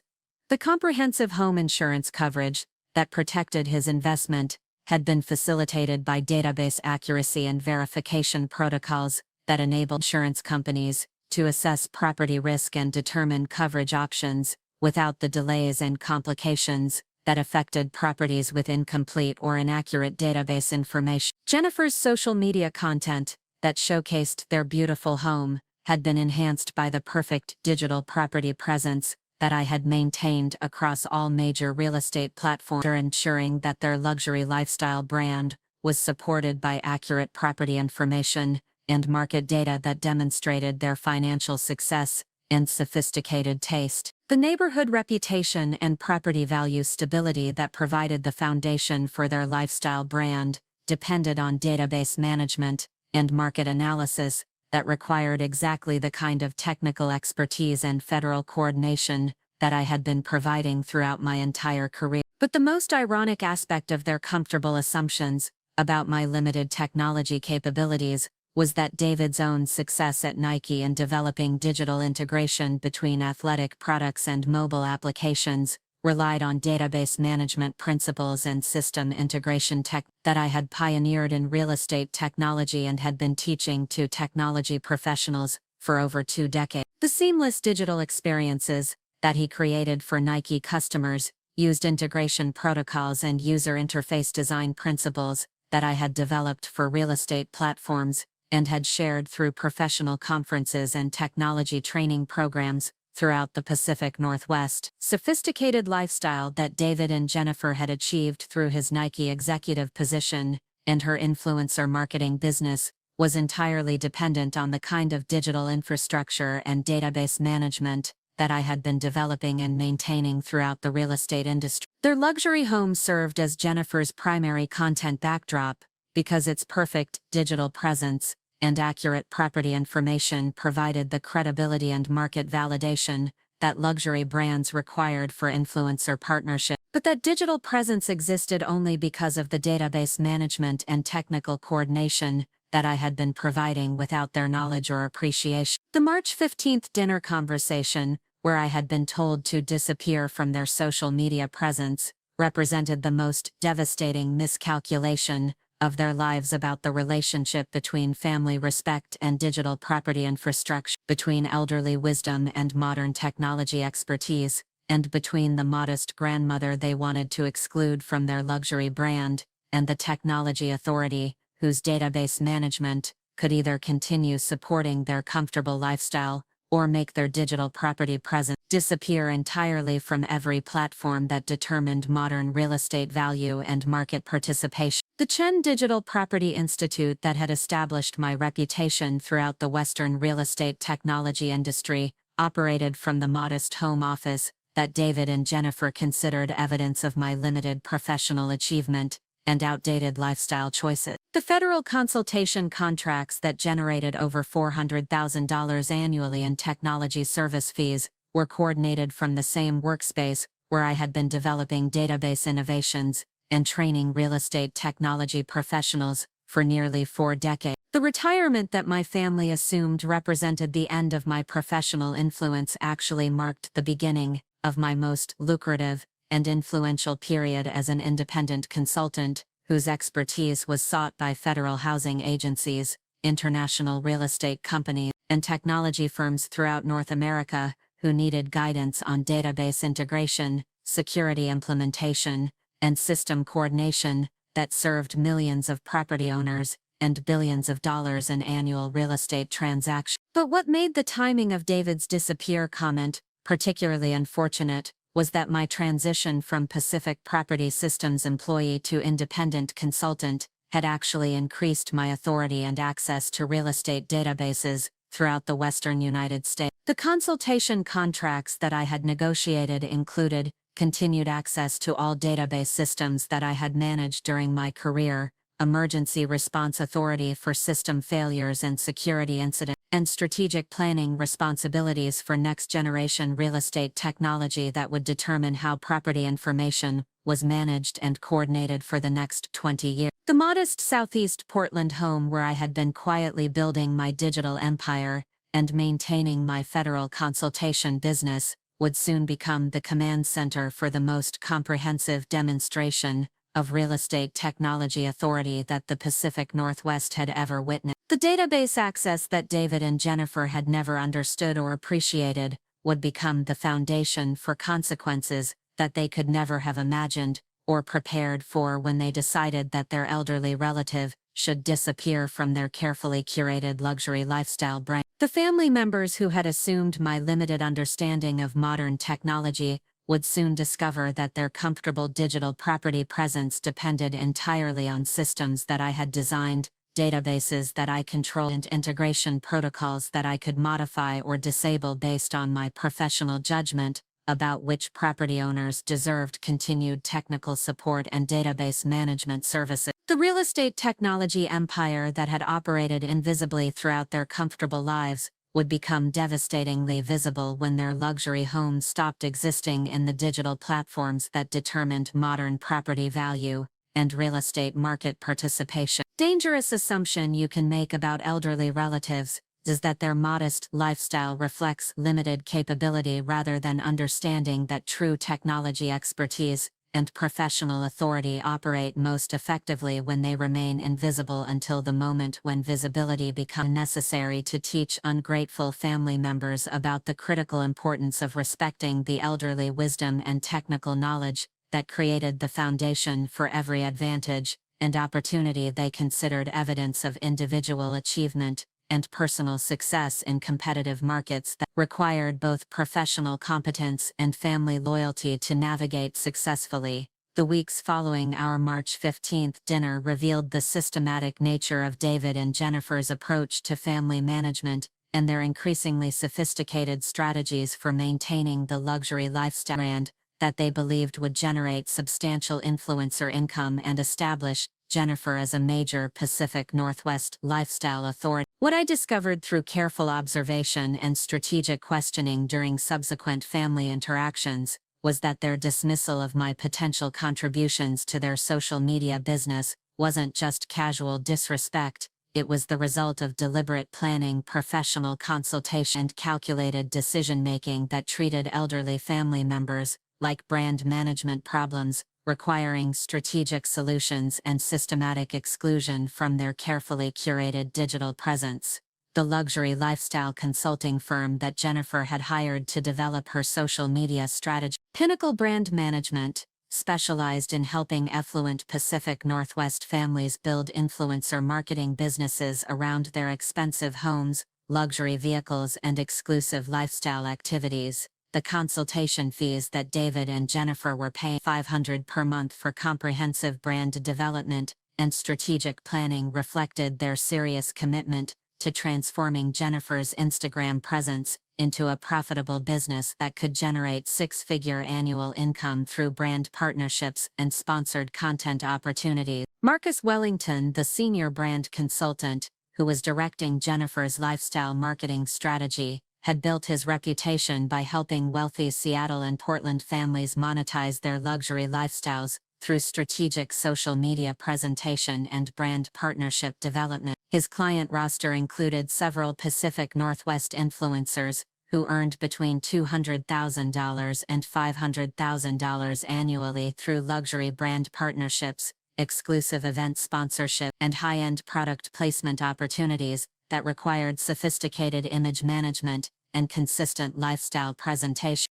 The comprehensive home insurance coverage that protected his investment had been facilitated by database accuracy and verification protocols that enabled insurance companies to assess property risk and determine coverage options without the delays and complications that affected properties with incomplete or inaccurate database information. Jennifer's social media content that showcased their beautiful home had been enhanced by the perfect digital property presence that I had maintained across all major real estate platforms, ensuring that their luxury lifestyle brand was supported by accurate property information and market data that demonstrated their financial success and sophisticated taste. The neighborhood reputation and property value stability that provided the foundation for their lifestyle brand depended on database management and market analysis that required exactly the kind of technical expertise and federal coordination that I had been providing throughout my entire career. But the most ironic aspect of their comfortable assumptions about my limited technology capabilities was that David's own success at Nike in developing digital integration between athletic products and mobile applications relied on database management principles and system integration tech that I had pioneered in real estate technology and had been teaching to technology professionals for over 2 decades. The seamless digital experiences that he created for Nike customers used integration protocols and user interface design principles that I had developed for real estate platforms and had shared through professional conferences and technology training programs throughout the Pacific Northwest. Sophisticated lifestyle that David and Jennifer had achieved through his Nike executive position and her influencer marketing business was entirely dependent on the kind of digital infrastructure and database management that I had been developing and maintaining throughout the real estate industry. Their luxury home served as Jennifer's primary content backdrop because its perfect digital presence and accurate property information provided the credibility and market validation that luxury brands required for influencer partnership, but that digital presence existed only because of the database management and technical coordination that I had been providing without their knowledge or appreciation. The March 15th dinner conversation, where I had been told to disappear from their social media presence, represented the most devastating miscalculation of their lives about the relationship between family respect and digital property infrastructure, between elderly wisdom and modern technology expertise, and between the modest grandmother they wanted to exclude from their luxury brand, and the technology authority, whose database management could either continue supporting their comfortable lifestyle or make their digital property presence disappear entirely from every platform that determined modern real estate value and market participation. The Chen Digital Property Institute, that had established my reputation throughout the Western real estate technology industry, operated from the modest home office that David and Jennifer considered evidence of my limited professional achievement and outdated lifestyle choices. The federal consultation contracts that generated over $400,000 annually in technology service fees were coordinated from the same workspace where I had been developing database innovations and training real estate technology professionals for nearly 4 decades. The retirement that my family assumed represented the end of my professional influence actually marked the beginning of my most lucrative and influential period as an independent consultant, whose expertise was sought by federal housing agencies, international real estate companies, and technology firms throughout North America, who needed guidance on database integration, security implementation, and system coordination that served millions of property owners and billions of dollars in annual real estate transactions. But what made the timing of David's disappear comment particularly unfortunate was that my transition from Pacific Property Systems employee to independent consultant had actually increased my authority and access to real estate databases throughout the Western United States. The consultation contracts that I had negotiated included continued access to all database systems that I had managed during my career, emergency response authority for system failures and security incidents, and strategic planning responsibilities for next-generation real estate technology that would determine how property information was managed and coordinated for the next 20 years. The modest Southeast Portland home where I had been quietly building my digital empire and maintaining my federal consultation business would soon become the command center for the most comprehensive demonstration of real estate technology authority that the Pacific Northwest had ever witnessed. The database access that David and Jennifer had never understood or appreciated would become the foundation for consequences that they could never have imagined or prepared for when they decided that their elderly relative should disappear from their carefully curated luxury lifestyle brand. The family members who had assumed my limited understanding of modern technology would soon discover that their comfortable digital property presence depended entirely on systems that I had designed, databases that I controlled, and integration protocols that I could modify or disable based on my professional judgment about which property owners deserved continued technical support and database management services. The real estate technology empire that had operated invisibly throughout their comfortable lives would become devastatingly visible when their luxury homes stopped existing in the digital platforms that determined modern property value and real estate market participation. Dangerous assumption you can make about elderly relatives is that their modest lifestyle reflects limited capability rather than understanding that true technology expertise and professional authority operate most effectively when they remain invisible until the moment when visibility becomes necessary to teach ungrateful family members about the critical importance of respecting the elderly wisdom and technical knowledge that created the foundation for every advantage and opportunity they considered evidence of individual achievement and personal success in competitive markets that required both professional competence and family loyalty to navigate successfully. The weeks following our March 15th dinner revealed the systematic nature of David and Jennifer's approach to family management and their increasingly sophisticated strategies for maintaining the luxury lifestyle brand that they believed would generate substantial influencer income and establish Jennifer as a major Pacific Northwest lifestyle authority. What I discovered through careful observation and strategic questioning during subsequent family interactions was that their dismissal of my potential contributions to their social media business wasn't just casual disrespect. It was the result of deliberate planning, professional consultation, and calculated decision-making that treated elderly family members like brand management problems, requiring strategic solutions and systematic exclusion from their carefully curated digital presence. The luxury lifestyle consulting firm that Jennifer had hired to develop her social media strategy, Pinnacle Brand Management, specialized in helping affluent Pacific Northwest families build influencer marketing businesses around their expensive homes, luxury vehicles, and exclusive lifestyle activities. The consultation fees that David and Jennifer were paying $500 per month for comprehensive brand development and strategic planning reflected their serious commitment to transforming Jennifer's Instagram presence into a profitable business that could generate six-figure annual income through brand partnerships and sponsored content opportunities. Marcus Wellington, the senior brand consultant, who was directing Jennifer's lifestyle marketing strategy, had built his reputation by helping wealthy Seattle and Portland families monetize their luxury lifestyles through strategic social media presentation and brand partnership development. His client roster included several Pacific Northwest influencers who earned between $200,000 and $500,000 annually through luxury brand partnerships, exclusive event sponsorship, and high-end product placement opportunities that required sophisticated image management and consistent lifestyle presentation.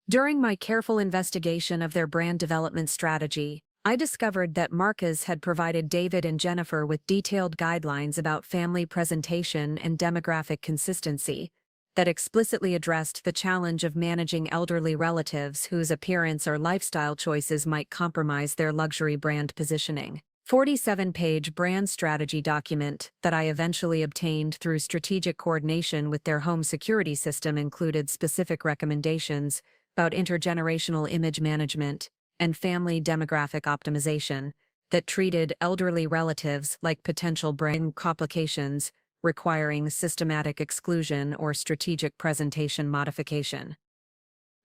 During my careful investigation of their brand development strategy, I discovered that Marcus had provided David and Jennifer with detailed guidelines about family presentation and demographic consistency that explicitly addressed the challenge of managing elderly relatives whose appearance or lifestyle choices might compromise their luxury brand positioning. 47-page brand strategy document that I eventually obtained through strategic coordination with their home security system included specific recommendations about intergenerational image management and family demographic optimization that treated elderly relatives like potential brand complications requiring systematic exclusion or strategic presentation modification.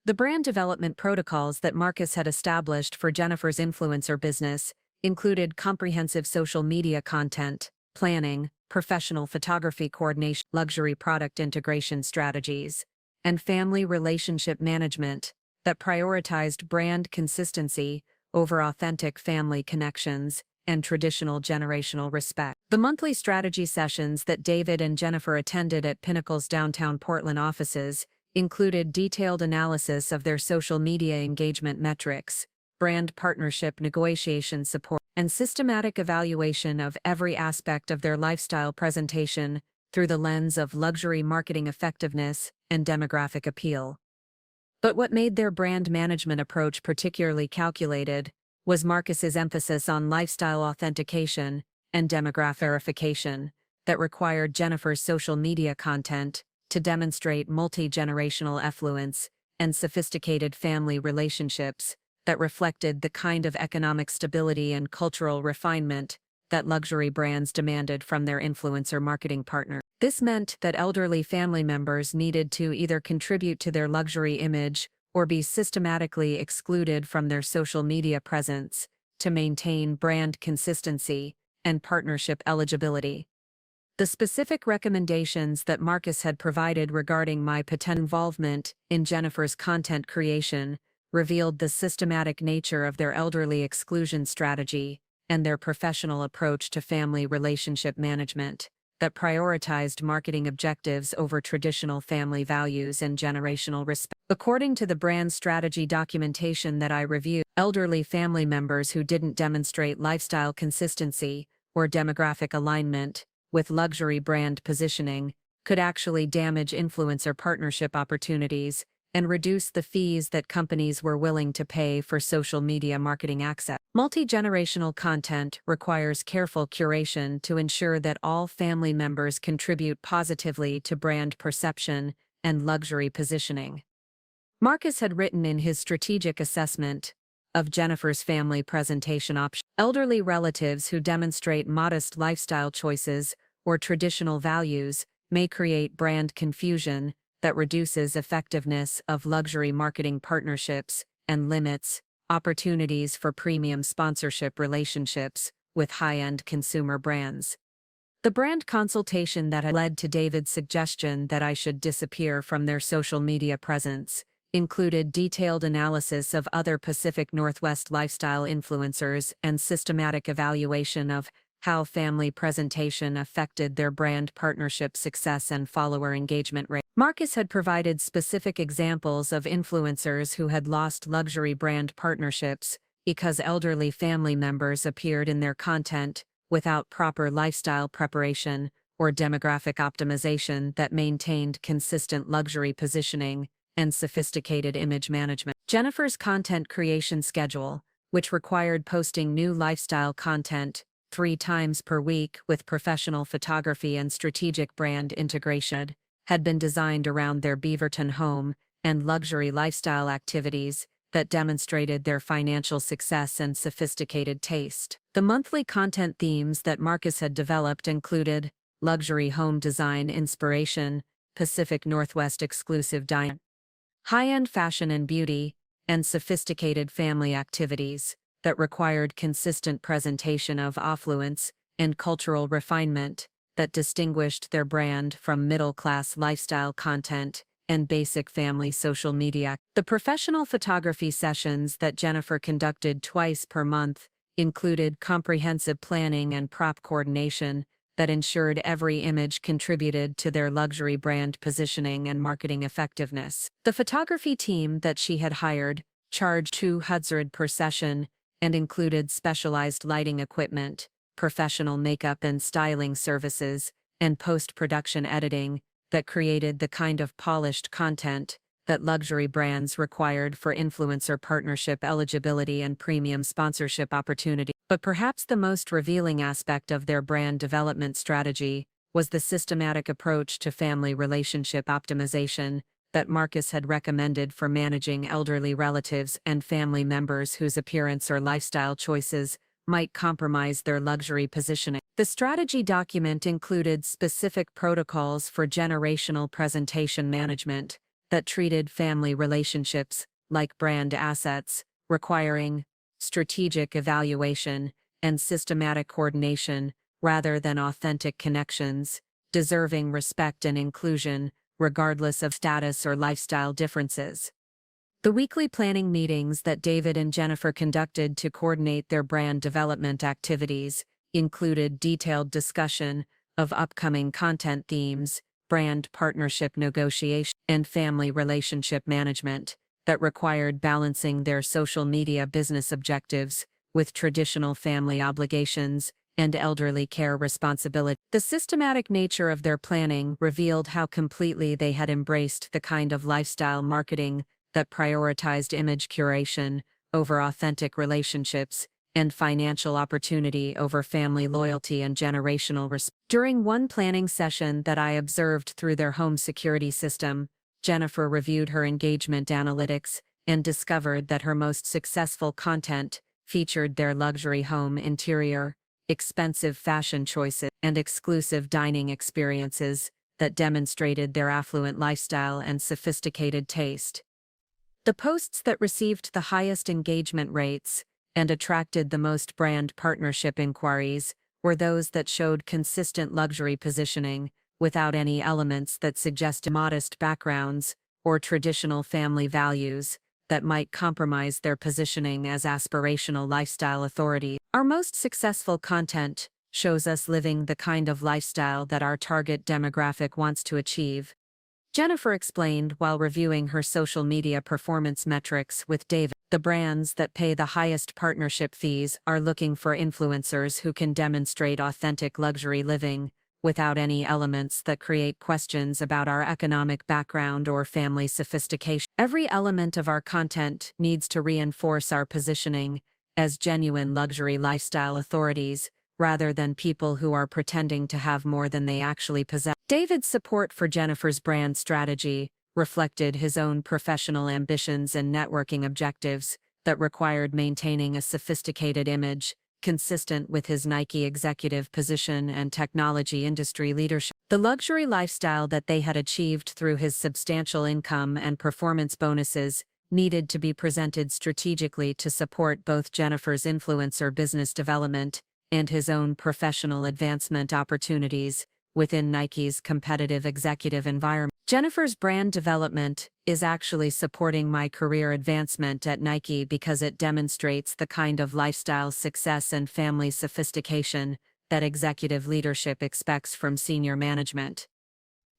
The brand development protocols that Marcus had established for Jennifer's influencer business included comprehensive social media content, planning, professional photography coordination, luxury product integration strategies, and family relationship management that prioritized brand consistency over authentic family connections and traditional generational respect. The monthly strategy sessions that David and Jennifer attended at Pinnacle's downtown Portland offices included detailed analysis of their social media engagement metrics, brand partnership negotiation support, and systematic evaluation of every aspect of their lifestyle presentation through the lens of luxury marketing effectiveness and demographic appeal. But what made their brand management approach particularly calculated was Marcus's emphasis on lifestyle authentication and demographic verification that required Jennifer's social media content to demonstrate multi-generational affluence and sophisticated family relationships that reflected the kind of economic stability and cultural refinement that luxury brands demanded from their influencer marketing partner. This meant that elderly family members needed to either contribute to their luxury image or be systematically excluded from their social media presence to maintain brand consistency and partnership eligibility. The specific recommendations that Marcus had provided regarding my potential involvement in Jennifer's content creation revealed the systematic nature of their elderly exclusion strategy and their professional approach to family relationship management that prioritized marketing objectives over traditional family values and generational respect. According to the brand strategy documentation that I reviewed, elderly family members who didn't demonstrate lifestyle consistency or demographic alignment with luxury brand positioning could actually damage influencer partnership opportunities and reduce the fees that companies were willing to pay for social media marketing access. Multi-generational content requires careful curation to ensure that all family members contribute positively to brand perception and luxury positioning. Marcus had written in his strategic assessment of Jennifer's family presentation options, elderly relatives who demonstrate modest lifestyle choices or traditional values may create brand confusion that reduces effectiveness of luxury marketing partnerships and limits opportunities for premium sponsorship relationships with high-end consumer brands. The brand consultation that had led to David's suggestion that I should disappear from their social media presence included detailed analysis of other Pacific Northwest lifestyle influencers and systematic evaluation of how family presentation affected their brand partnership success and follower engagement rate. Marcus had provided specific examples of influencers who had lost luxury brand partnerships because elderly family members appeared in their content without proper lifestyle preparation or demographic optimization that maintained consistent luxury positioning and sophisticated image management. Jennifer's content creation schedule, which required posting new lifestyle content 3 times per week with professional photography and strategic brand integration, had been designed around their Beaverton home and luxury lifestyle activities that demonstrated their financial success and sophisticated taste. The monthly content themes that Marcus had developed included luxury home design inspiration, Pacific Northwest exclusive dining, high-end fashion and beauty, and sophisticated family activities that required consistent presentation of affluence and cultural refinement that distinguished their brand from middle-class lifestyle content and basic family social media. The professional photography sessions that Jennifer conducted twice per month included comprehensive planning and prop coordination that ensured every image contributed to their luxury brand positioning and marketing effectiveness. The photography team that she had hired charged $200 per session and included specialized lighting equipment, professional makeup and styling services, and post-production editing that created the kind of polished content that luxury brands required for influencer partnership eligibility and premium sponsorship opportunity. But perhaps the most revealing aspect of their brand development strategy was the systematic approach to family relationship optimization that Marcus had recommended for managing elderly relatives and family members whose appearance or lifestyle choices might compromise their luxury positioning. The strategy document included specific protocols for generational presentation management that treated family relationships like brand assets, requiring strategic evaluation and systematic coordination rather than authentic connections, deserving respect and inclusion regardless of status or lifestyle differences. The weekly planning meetings that David and Jennifer conducted to coordinate their brand development activities included detailed discussion of upcoming content themes, brand partnership negotiation, and family relationship management that required balancing their social media business objectives with traditional family obligations and elderly care responsibility. The systematic nature of their planning revealed how completely they had embraced the kind of lifestyle marketing that prioritized image curation over authentic relationships and financial opportunity over family loyalty and generational respect. During one planning session that I observed through their home security system, Jennifer reviewed her engagement analytics and discovered that her most successful content featured their luxury home interior, expensive fashion choices, and exclusive dining experiences that demonstrated their affluent lifestyle and sophisticated taste. The posts that received the highest engagement rates and attracted the most brand partnership inquiries were those that showed consistent luxury positioning without any elements that suggested modest backgrounds or traditional family values that might compromise their positioning as aspirational lifestyle authority. Our most successful content shows us living the kind of lifestyle that our target demographic wants to achieve, Jennifer explained while reviewing her social media performance metrics with David. The brands that pay the highest partnership fees are looking for influencers who can demonstrate authentic luxury living, without any elements that create questions about our economic background or family sophistication. Every element of our content needs to reinforce our positioning as genuine luxury lifestyle authorities, rather than people who are pretending to have more than they actually possess. David's support for Jennifer's brand strategy reflected his own professional ambitions and networking objectives that required maintaining a sophisticated image, consistent with his Nike executive position and technology industry leadership. The luxury lifestyle that they had achieved through his substantial income and performance bonuses needed to be presented strategically to support both Jennifer's influencer business development and his own professional advancement opportunities within Nike's competitive executive environment. Jennifer's brand development is actually supporting my career advancement at Nike because it demonstrates the kind of lifestyle success and family sophistication that executive leadership expects from senior management.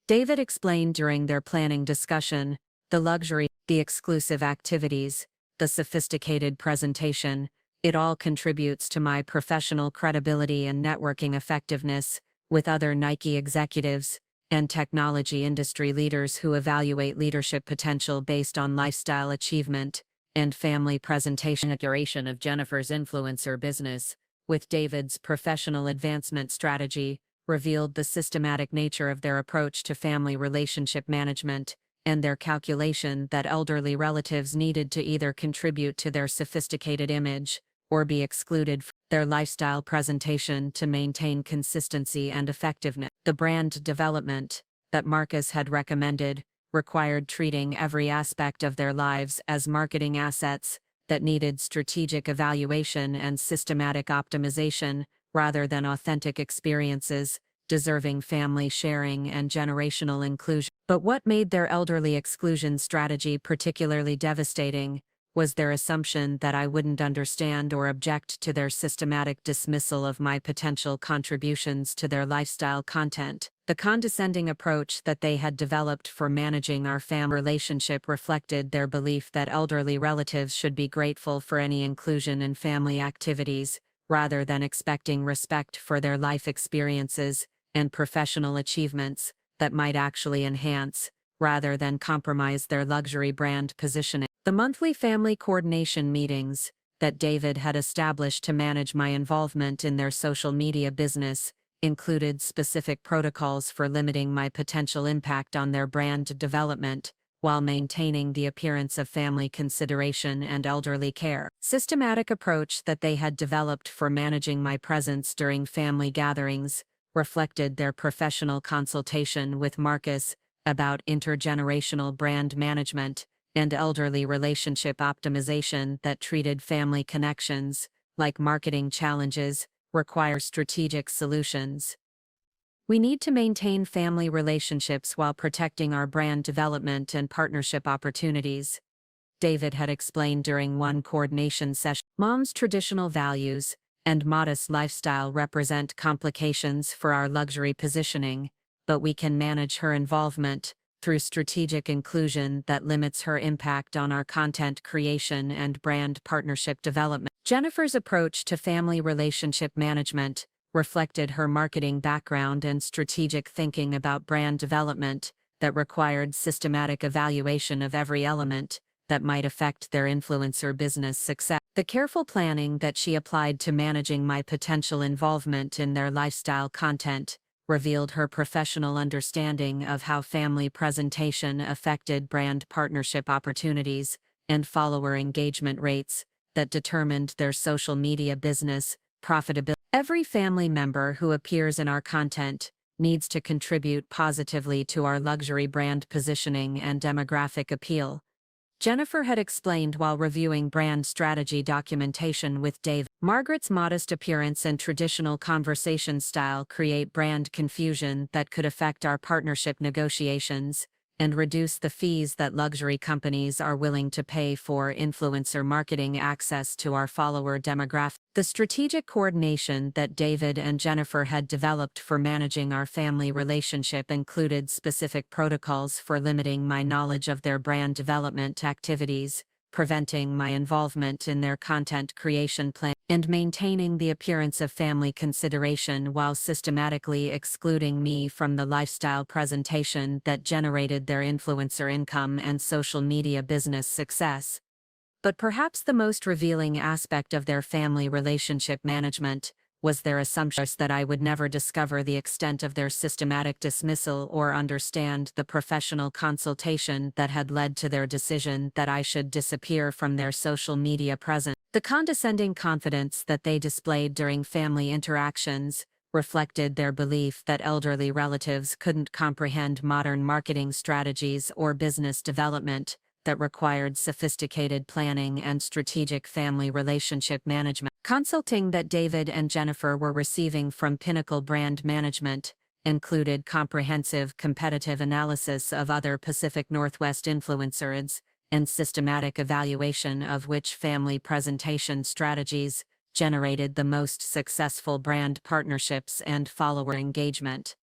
David explained during their planning discussion: the luxury, the exclusive activities, the sophisticated presentation, it all contributes to my professional credibility and networking effectiveness with other Nike executives and technology industry leaders who evaluate leadership potential based on lifestyle achievement and family presentation. Inauguration of Jennifer's influencer business with David's professional advancement strategy revealed the systematic nature of their approach to family relationship management and their calculation that elderly relatives needed to either contribute to their sophisticated image or be excluded from their lifestyle presentation to maintain consistency and effectiveness. The brand development that Marcus had recommended required treating every aspect of their lives as marketing assets that needed strategic evaluation and systematic optimization rather than authentic experiences, deserving family sharing and generational inclusion. But what made their elderly exclusion strategy particularly devastating was their assumption that I wouldn't understand or object to their systematic dismissal of my potential contributions to their lifestyle content. The condescending approach that they had developed for managing our family relationship reflected their belief that elderly relatives should be grateful for any inclusion in family activities, rather than expecting respect for their life experiences and professional achievements that might actually enhance, rather than compromise, their luxury brand positioning. The monthly family coordination meetings that David had established to manage my involvement in their social media business included specific protocols for limiting my potential impact on their brand development while maintaining the appearance of family consideration and elderly care. Systematic approach that they had developed for managing my presence during family gatherings reflected their professional consultation with Marcus about intergenerational brand management and elderly relationship optimization that treated family connections like marketing challenges require strategic solutions. We need to maintain family relationships while protecting our brand development and partnership opportunities, David had explained during one coordination session. Mom's traditional values and modest lifestyle represent complications for our luxury positioning, but we can manage her involvement through strategic inclusion that limits her impact on our content creation and brand partnership development. Jennifer's approach to family relationship management reflected her marketing background and strategic thinking about brand development that required systematic evaluation of every element that might affect their influencer business success. The careful planning that she applied to managing my potential involvement in their lifestyle content revealed her professional understanding of how family presentation affected brand partnership opportunities and follower engagement rates that determined their social media business profitability. Every family member who appears in our content needs to contribute positively to our luxury brand positioning and demographic appeal, Jennifer had explained while reviewing brand strategy documentation with Dave. Margaret's modest appearance and traditional conversation style create brand confusion that could affect our partnership negotiations and reduce the fees that luxury companies are willing to pay for influencer marketing access to our follower demographic. The strategic coordination that David and Jennifer had developed for managing our family relationship included specific protocols for limiting my knowledge of their brand development activities, preventing my involvement in their content creation plan, and maintaining the appearance of family consideration while systematically excluding me from the lifestyle presentation that generated their influencer income and social media business success. But perhaps the most revealing aspect of their family relationship management was their assumption that I would never discover the extent of their systematic dismissal or understand the professional consultation that had led to their decision that I should disappear from their social media presence. The condescending confidence that they displayed during family interactions reflected their belief that elderly relatives couldn't comprehend modern marketing strategies or business development that required sophisticated planning and strategic family relationship management. Consulting that David and Jennifer were receiving from Pinnacle Brand Management included comprehensive competitive analysis of other Pacific Northwest influencers and systematic evaluation of which family presentation strategies generated the most successful brand partnerships and follower engagement.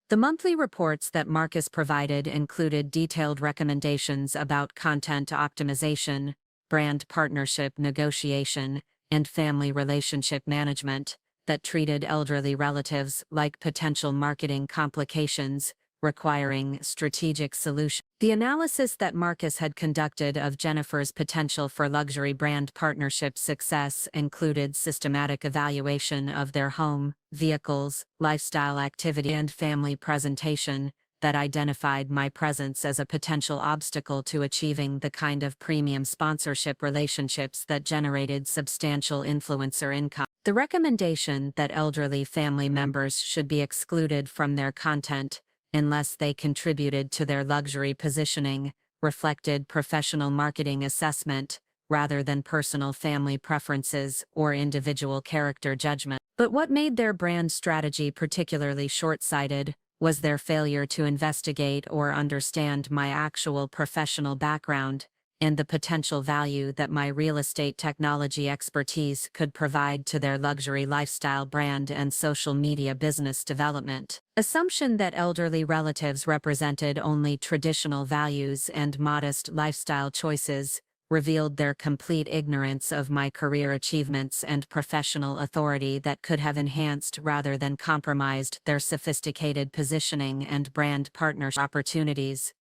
The monthly reports that Marcus provided included detailed recommendations about content optimization, brand partnership negotiation, and family relationship management that treated elderly relatives like potential marketing complications, requiring strategic solutions. The analysis that Marcus had conducted of Jennifer's potential for luxury brand partnership success included systematic evaluation of their home, vehicles, lifestyle activity, and family presentation that identified my presence as a potential obstacle to achieving the kind of premium sponsorship relationships that generated substantial influencer income. The recommendation that elderly family members should be excluded from their content unless they contributed to their luxury positioning reflected professional marketing assessment rather than personal family preferences or individual character judgment. But what made their brand strategy particularly short-sighted was their failure to investigate or understand my actual professional background and the potential value that my real estate technology expertise could provide to their luxury lifestyle brand and social media business development. Assumption that elderly relatives represented only traditional values and modest lifestyle choices revealed their complete ignorance of my career achievements and professional authority that could have enhanced rather than compromised their sophisticated positioning and brand partnership opportunities.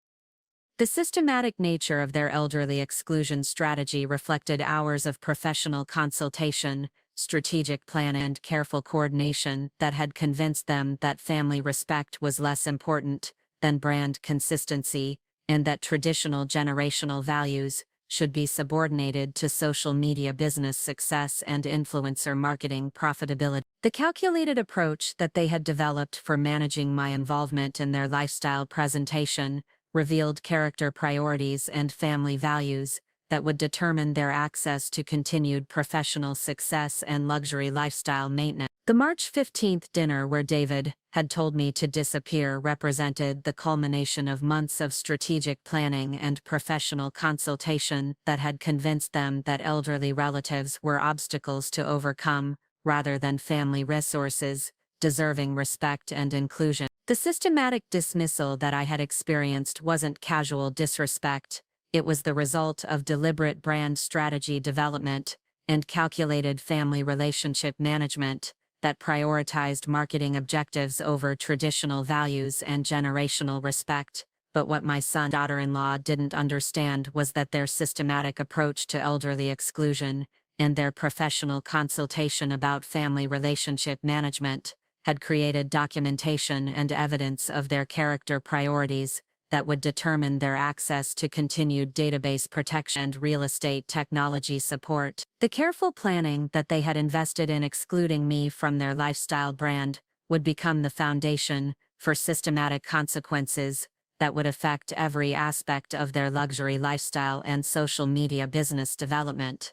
The systematic nature of their elderly exclusion strategy reflected hours of professional consultation, strategic plan, and careful coordination that had convinced them that family respect was less important than brand consistency, and that traditional generational values should be subordinated to social media business success and influencer marketing profitability. The calculated approach that they had developed for managing my involvement in their lifestyle presentation revealed character priorities and family values that would determine their access to continued professional success and luxury lifestyle maintenance. The March 15th dinner where David had told me to disappear represented the culmination of months of strategic planning and professional consultation that had convinced them that elderly relatives were obstacles to overcome, rather than family resources, deserving respect and inclusion. The systematic dismissal that I had experienced wasn't casual disrespect, it was the result of deliberate brand strategy development and calculated family relationship management that prioritized marketing objectives over traditional values and generational respect. But what my son and daughter-in-law didn't understand was that their systematic approach to elderly exclusion and their professional consultation about family relationship management had created documentation and evidence of their character priorities that would determine their access to continued database protection and real estate technology support. The careful planning that they had invested in excluding me from their lifestyle brand would become the foundation for systematic consequences that would affect every aspect of their luxury lifestyle and social media business development.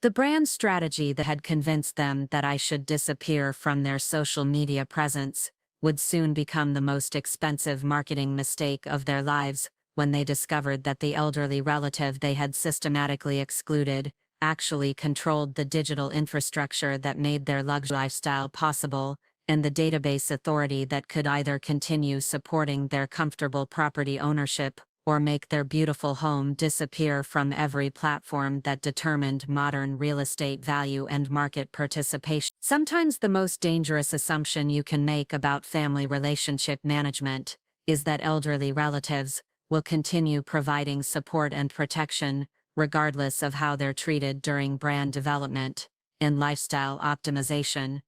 The brand strategy that had convinced them that I should disappear from their social media presence would soon become the most expensive marketing mistake of their lives when they discovered that the elderly relative they had systematically excluded actually controlled the digital infrastructure that made their luxury lifestyle possible, and the database authority that could either continue supporting their comfortable property ownership or make their beautiful home disappear from every platform that determined modern real estate value and market participation. Sometimes the most dangerous assumption you can make about family relationship management is that elderly relatives will continue providing support and protection, regardless of how they're treated during brand development and lifestyle optimization.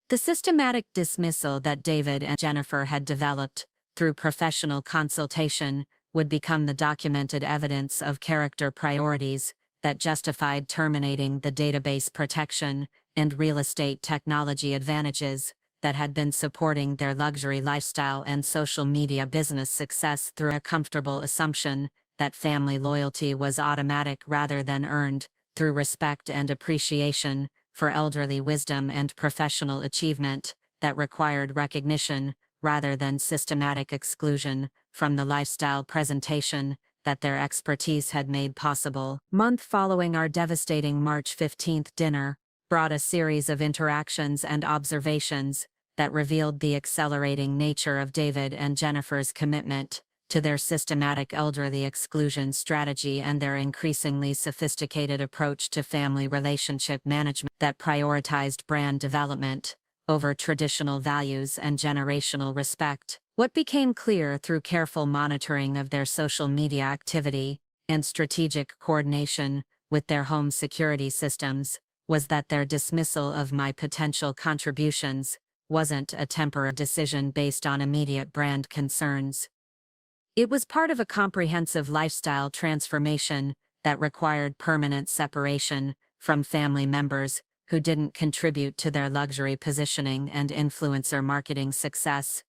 The systematic dismissal that David and Jennifer had developed through professional consultation would become the documented evidence of character priorities that justified terminating the database protection and real estate technology advantages that had been supporting their luxury lifestyle and social media business success through a comfortable assumption that family loyalty was automatic rather than earned through respect and appreciation for elderly wisdom and professional achievement that required recognition rather than systematic exclusion from the lifestyle presentation that their expertise had made possible. Month following our devastating March 15th dinner brought a series of interactions and observations that revealed the accelerating nature of David and Jennifer's commitment to their systematic elderly exclusion strategy and their increasingly sophisticated approach to family relationship management that prioritized brand development over traditional values and generational respect. What became clear through careful monitoring of their social media activity and strategic coordination with their home security systems was that their dismissal of my potential contributions wasn't a temporary decision based on immediate brand concerns. It was part of a comprehensive lifestyle transformation that required permanent separation from family members who didn't contribute to their luxury positioning and influencer marketing success.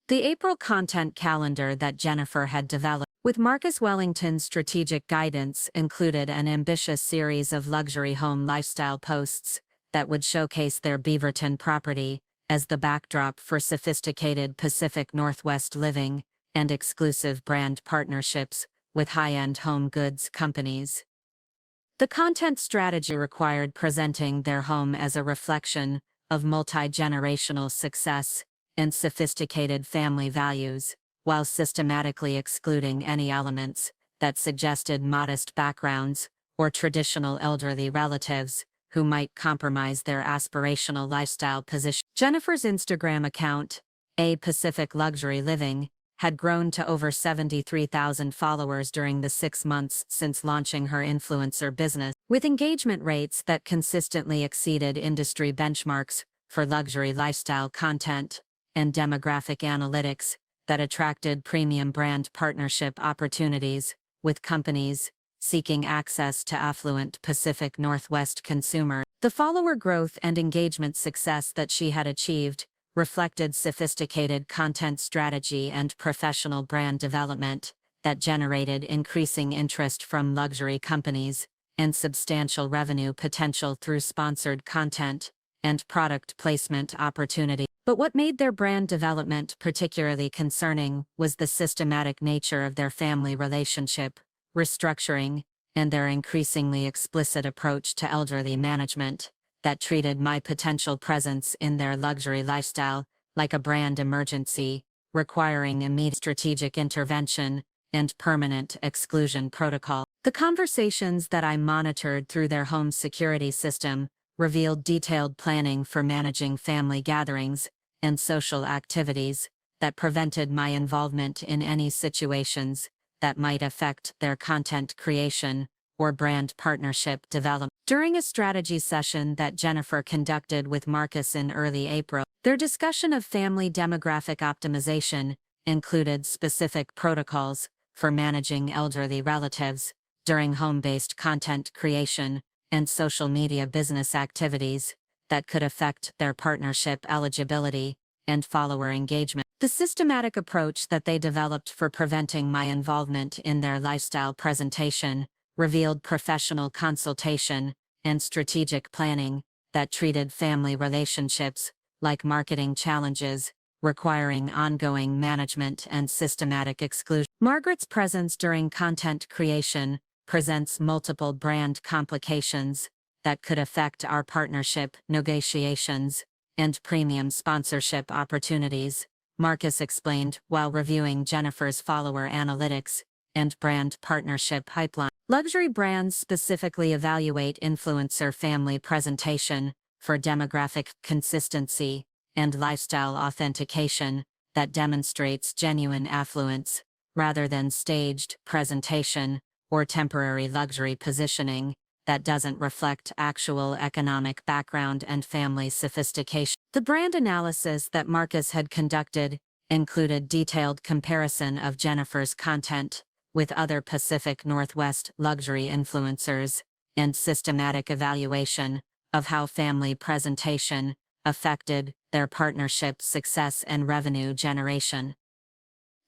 The April content calendar that Jennifer had developed with Marcus Wellington's strategic guidance included an ambitious series of luxury home lifestyle posts that would showcase their Beaverton property as the backdrop for sophisticated Pacific Northwest living and exclusive brand partnerships with high-end home goods companies. The content strategy required presenting their home as a reflection of multi-generational success and sophisticated family values, while systematically excluding any elements that suggested modest backgrounds or traditional elderly relatives who might compromise their aspirational lifestyle position. Jennifer's Instagram account, A Pacific Luxury Living, had grown to over 73,000 followers during the 6 months since launching her influencer business, with engagement rates that consistently exceeded industry benchmarks for luxury lifestyle content and demographic analytics that attracted premium brand partnership opportunities with companies seeking access to affluent Pacific Northwest consumers. The follower growth and engagement success that she had achieved reflected sophisticated content strategy and professional brand development that generated increasing interest from luxury companies and substantial revenue potential through sponsored content and product placement opportunity. But what made their brand development particularly concerning was the systematic nature of their family relationship restructuring and their increasingly explicit approach to elderly management that treated my potential presence in their luxury lifestyle like a brand emergency, requiring immediate strategic intervention and permanent exclusion protocol. The conversations that I monitored through their home security system revealed detailed planning for managing family gatherings and social activities that prevented my involvement in any situations that might affect their content creation or brand partnership development. During a strategy session that Jennifer conducted with Marcus in early April, their discussion of family demographic optimization included specific protocols for managing elderly relatives during home-based content creation and social media business activities that could affect their partnership eligibility and follower engagement. The systematic approach that they developed for preventing my involvement in their lifestyle presentation revealed professional consultation and strategic planning that treated family relationships like marketing challenges, requiring ongoing management and systematic exclusion. Margaret's presence during content creation presents multiple brand complications that could affect our partnership negotiations and premium sponsorship opportunities, Marcus explained while reviewing Jennifer's follower analytics and brand partnership pipeline. Luxury brands specifically evaluate influencer family presentation for demographic consistency and lifestyle authentication that demonstrates genuine affluence, rather than staged presentation or temporary luxury positioning that doesn't reflect actual economic background and family sophistication. The brand analysis that Marcus had conducted included detailed comparison of Jennifer's content with other Pacific Northwest luxury influencers and systematic evaluation of how family presentation affected their partnership's success and revenue generation.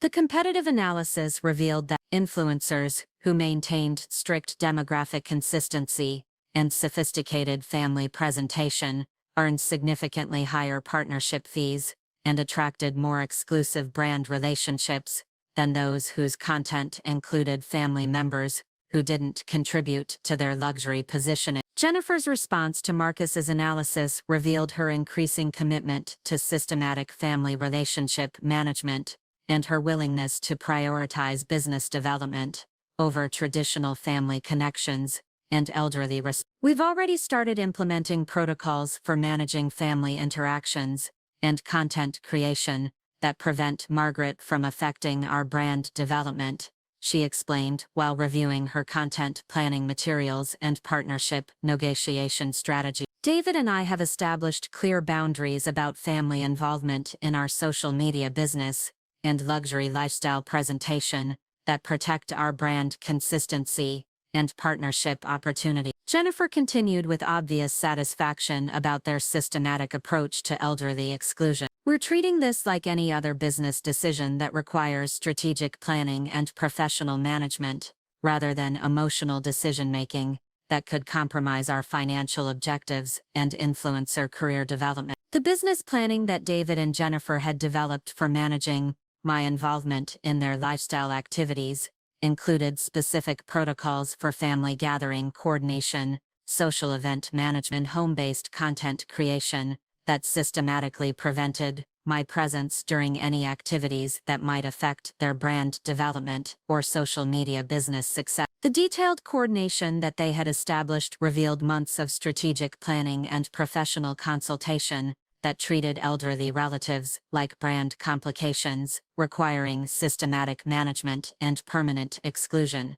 The competitive analysis revealed that influencers who maintained strict demographic consistency and sophisticated family presentation earned significantly higher partnership fees and attracted more exclusive brand relationships than those whose content included family members who didn't contribute to their luxury positioning. Jennifer's response to Marcus's analysis revealed her increasing commitment to systematic family relationship management and her willingness to prioritize business development over traditional family connections and elderly respect. We've already started implementing protocols for managing family interactions and content creation that prevent Margaret from affecting our brand development, she explained while reviewing her content planning materials and partnership negotiation strategy. David and I have established clear boundaries about family involvement in our social media business and luxury lifestyle presentation that protect our brand consistency and partnership opportunity. Jennifer continued with obvious satisfaction about their systematic approach to elderly exclusion. We're treating this like any other business decision that requires strategic planning and professional management, rather than emotional decision-making that could compromise our financial objectives and influencer career development. The business planning that David and Jennifer had developed for managing my involvement in their lifestyle activities included specific protocols for family gathering coordination, social event management, home-based content creation that systematically prevented my presence during any activities that might affect their brand development or social media business success. The detailed coordination that they had established revealed months of strategic planning and professional consultation that treated elderly relatives like brand complications, requiring systematic management and permanent exclusion.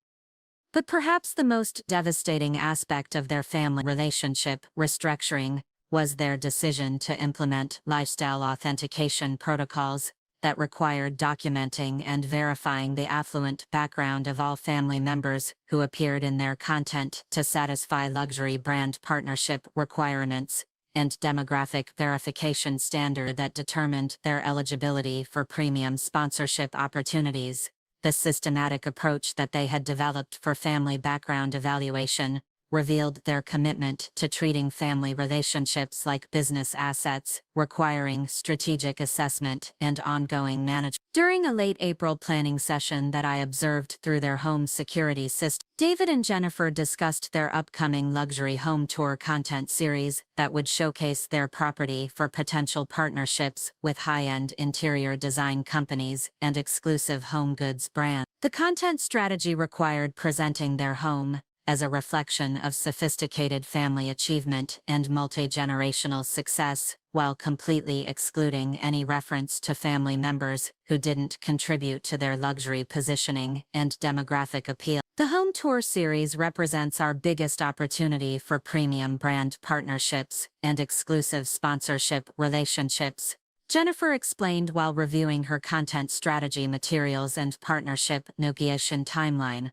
But perhaps the most devastating aspect of their family relationship restructuring was their decision to implement lifestyle authentication protocols that required documenting and verifying the affluent background of all family members who appeared in their content to satisfy luxury brand partnership requirements and demographic verification standard that determined their eligibility for premium sponsorship opportunities. The systematic approach that they had developed for family background evaluation revealed their commitment to treating family relationships like business assets, requiring strategic assessment and ongoing management. During a late April planning session that I observed through their home security system, David and Jennifer discussed their upcoming luxury home tour content series that would showcase their property for potential partnerships with high-end interior design companies and exclusive home goods brands. The content strategy required presenting their home as a reflection of sophisticated family achievement and multi-generational success, while completely excluding any reference to family members who didn't contribute to their luxury positioning and demographic appeal. The home tour series represents our biggest opportunity for premium brand partnerships and exclusive sponsorship relationships, Jennifer explained while reviewing her content strategy materials and partnership negotiation timeline.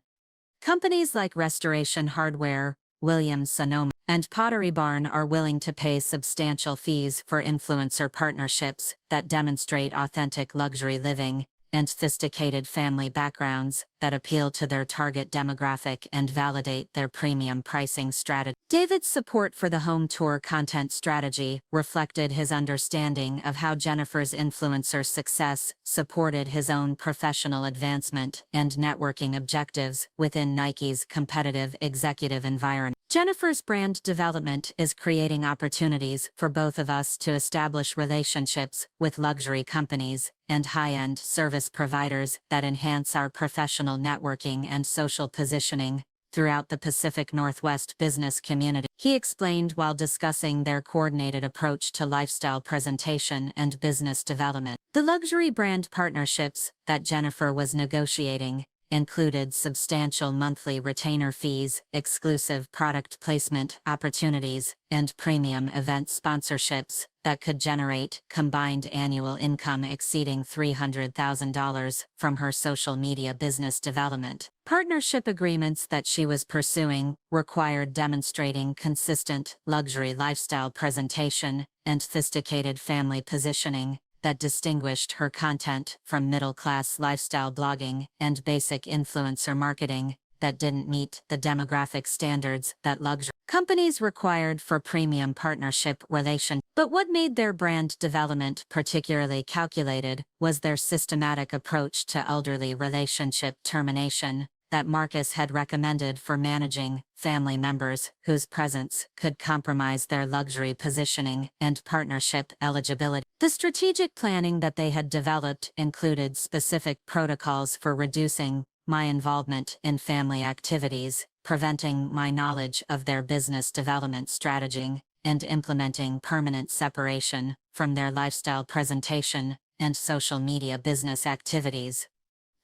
Companies like Restoration Hardware, Williams-Sonoma, and Pottery Barn are willing to pay substantial fees for influencer partnerships that demonstrate authentic luxury living and sophisticated family backgrounds that appeal to their target demographic and validate their premium pricing strategy. David's support for the home tour content strategy reflected his understanding of how Jennifer's influencer success supported his own professional advancement and networking objectives within Nike's competitive executive environment. Jennifer's brand development is creating opportunities for both of us to establish relationships with luxury companies and high-end service providers that enhance our professional networking and social positioning throughout the Pacific Northwest business community, he explained while discussing their coordinated approach to lifestyle presentation and business development. The luxury brand partnerships that Jennifer was negotiating included substantial monthly retainer fees, exclusive product placement opportunities, and premium event sponsorships that could generate combined annual income exceeding $300,000 from her social media business development. Partnership agreements that she was pursuing required demonstrating consistent luxury lifestyle presentation and sophisticated family positioning that distinguished her content from middle-class lifestyle blogging and basic influencer marketing that didn't meet the demographic standards that luxury companies required for premium partnership relations. But what made their brand development particularly calculated was their systematic approach to elderly relationship termination that Marcus had recommended for managing family members whose presence could compromise their luxury positioning and partnership eligibility. The strategic planning that they had developed included specific protocols for reducing my involvement in family activities, preventing my knowledge of their business development strategy, and implementing permanent separation from their lifestyle presentation and social media business activities.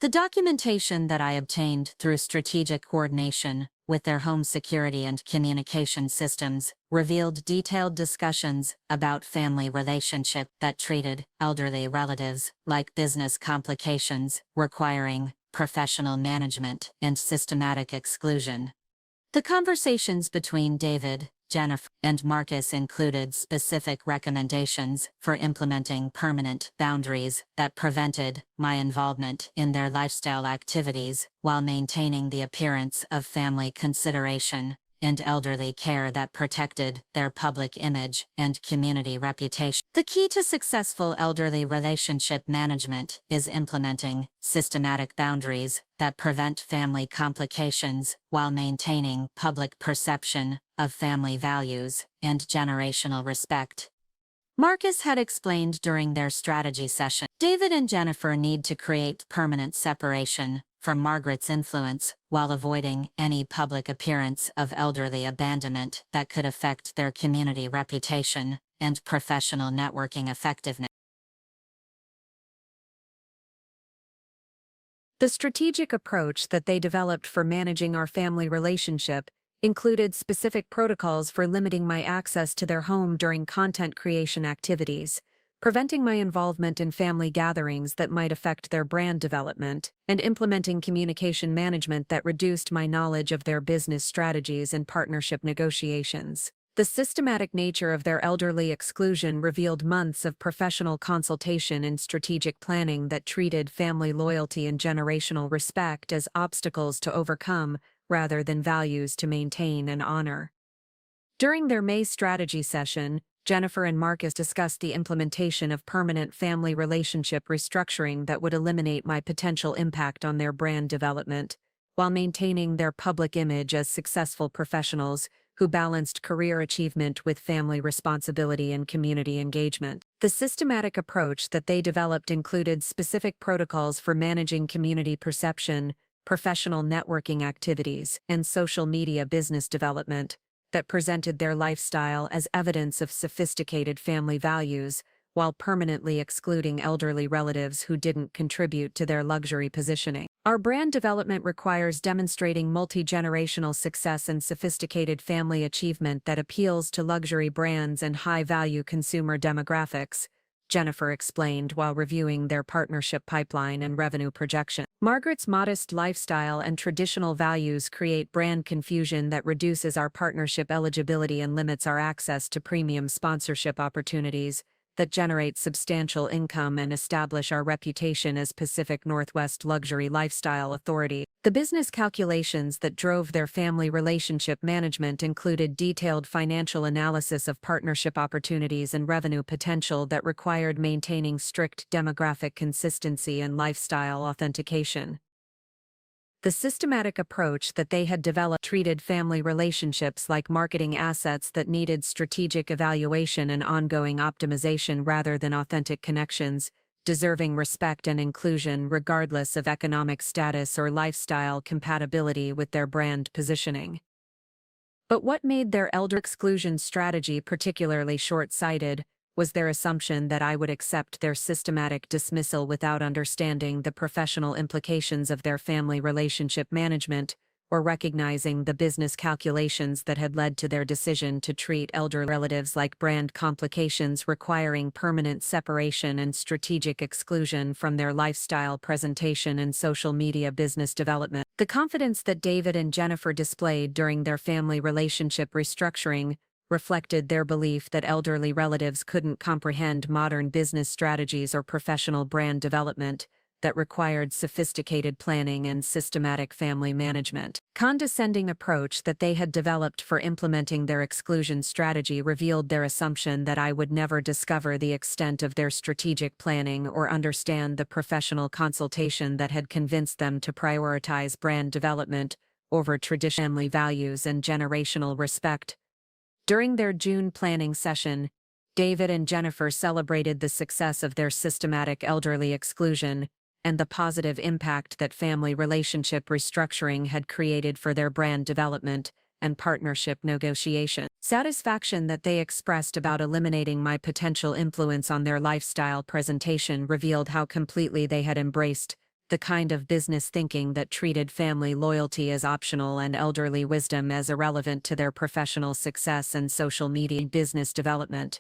The documentation that I obtained through strategic coordination with their home security and communication systems revealed detailed discussions about family relationship that treated elderly relatives like business complications, requiring professional management and systematic exclusion. The conversations between David, Jennifer, and Marcus included specific recommendations for implementing permanent boundaries that prevented my involvement in their lifestyle activities while maintaining the appearance of family consideration and elderly care that protected their public image and community reputation. The key to successful elderly relationship management is implementing systematic boundaries that prevent family complications while maintaining public perception of family values and generational respect. Marcus had explained during their strategy session, David and Jennifer need to create permanent separation from Margaret's influence while avoiding any public appearance of elderly abandonment that could affect their community reputation and professional networking effectiveness. The strategic approach that they developed for managing our family relationship included specific protocols for limiting my access to their home during content creation activities, preventing my involvement in family gatherings that might affect their brand development, and implementing communication management that reduced my knowledge of their business strategies and partnership negotiations. The systematic nature of their elderly exclusion revealed months of professional consultation and strategic planning that treated family loyalty and generational respect as obstacles to overcome rather than values to maintain and honor. During their May strategy session, Jennifer and Marcus discussed the implementation of permanent family relationship restructuring that would eliminate my potential impact on their brand development, while maintaining their public image as successful professionals who balanced career achievement with family responsibility and community engagement. The systematic approach that they developed included specific protocols for managing community perception, professional networking activities, and social media business development that presented their lifestyle as evidence of sophisticated family values, while permanently excluding elderly relatives who didn't contribute to their luxury positioning. Our brand development requires demonstrating multi-generational success and sophisticated family achievement that appeals to luxury brands and high-value consumer demographics, Jennifer explained while reviewing their partnership pipeline and revenue projection. Margaret's modest lifestyle and traditional values create brand confusion that reduces our partnership eligibility and limits our access to premium sponsorship opportunities that generate substantial income and establish our reputation as Pacific Northwest luxury lifestyle authority. The business calculations that drove their family relationship management included detailed financial analysis of partnership opportunities and revenue potential that required maintaining strict demographic consistency and lifestyle authentication. The systematic approach that they had developed treated family relationships like marketing assets that needed strategic evaluation and ongoing optimization rather than authentic connections, deserving respect and inclusion regardless of economic status or lifestyle compatibility with their brand positioning. But what made their elder exclusion strategy particularly short-sighted was their assumption that I would accept their systematic dismissal without understanding the professional implications of their family relationship management or recognizing the business calculations that had led to their decision to treat elder relatives like brand complications requiring permanent separation and strategic exclusion from their lifestyle presentation and social media business development. The confidence that David and Jennifer displayed during their family relationship restructuring reflected their belief that elderly relatives couldn't comprehend modern business strategies or professional brand development that required sophisticated planning and systematic family management. Condescending approach that they had developed for implementing their exclusion strategy revealed their assumption that I would never discover the extent of their strategic planning or understand the professional consultation that had convinced them to prioritize brand development over traditional family values and generational respect. During their June planning session, David and Jennifer celebrated the success of their systematic elderly exclusion and the positive impact that family relationship restructuring had created for their brand development and partnership negotiation. Satisfaction that they expressed about eliminating my potential influence on their lifestyle presentation revealed how completely they had embraced the kind of business thinking that treated family loyalty as optional and elderly wisdom as irrelevant to their professional success and social media business development.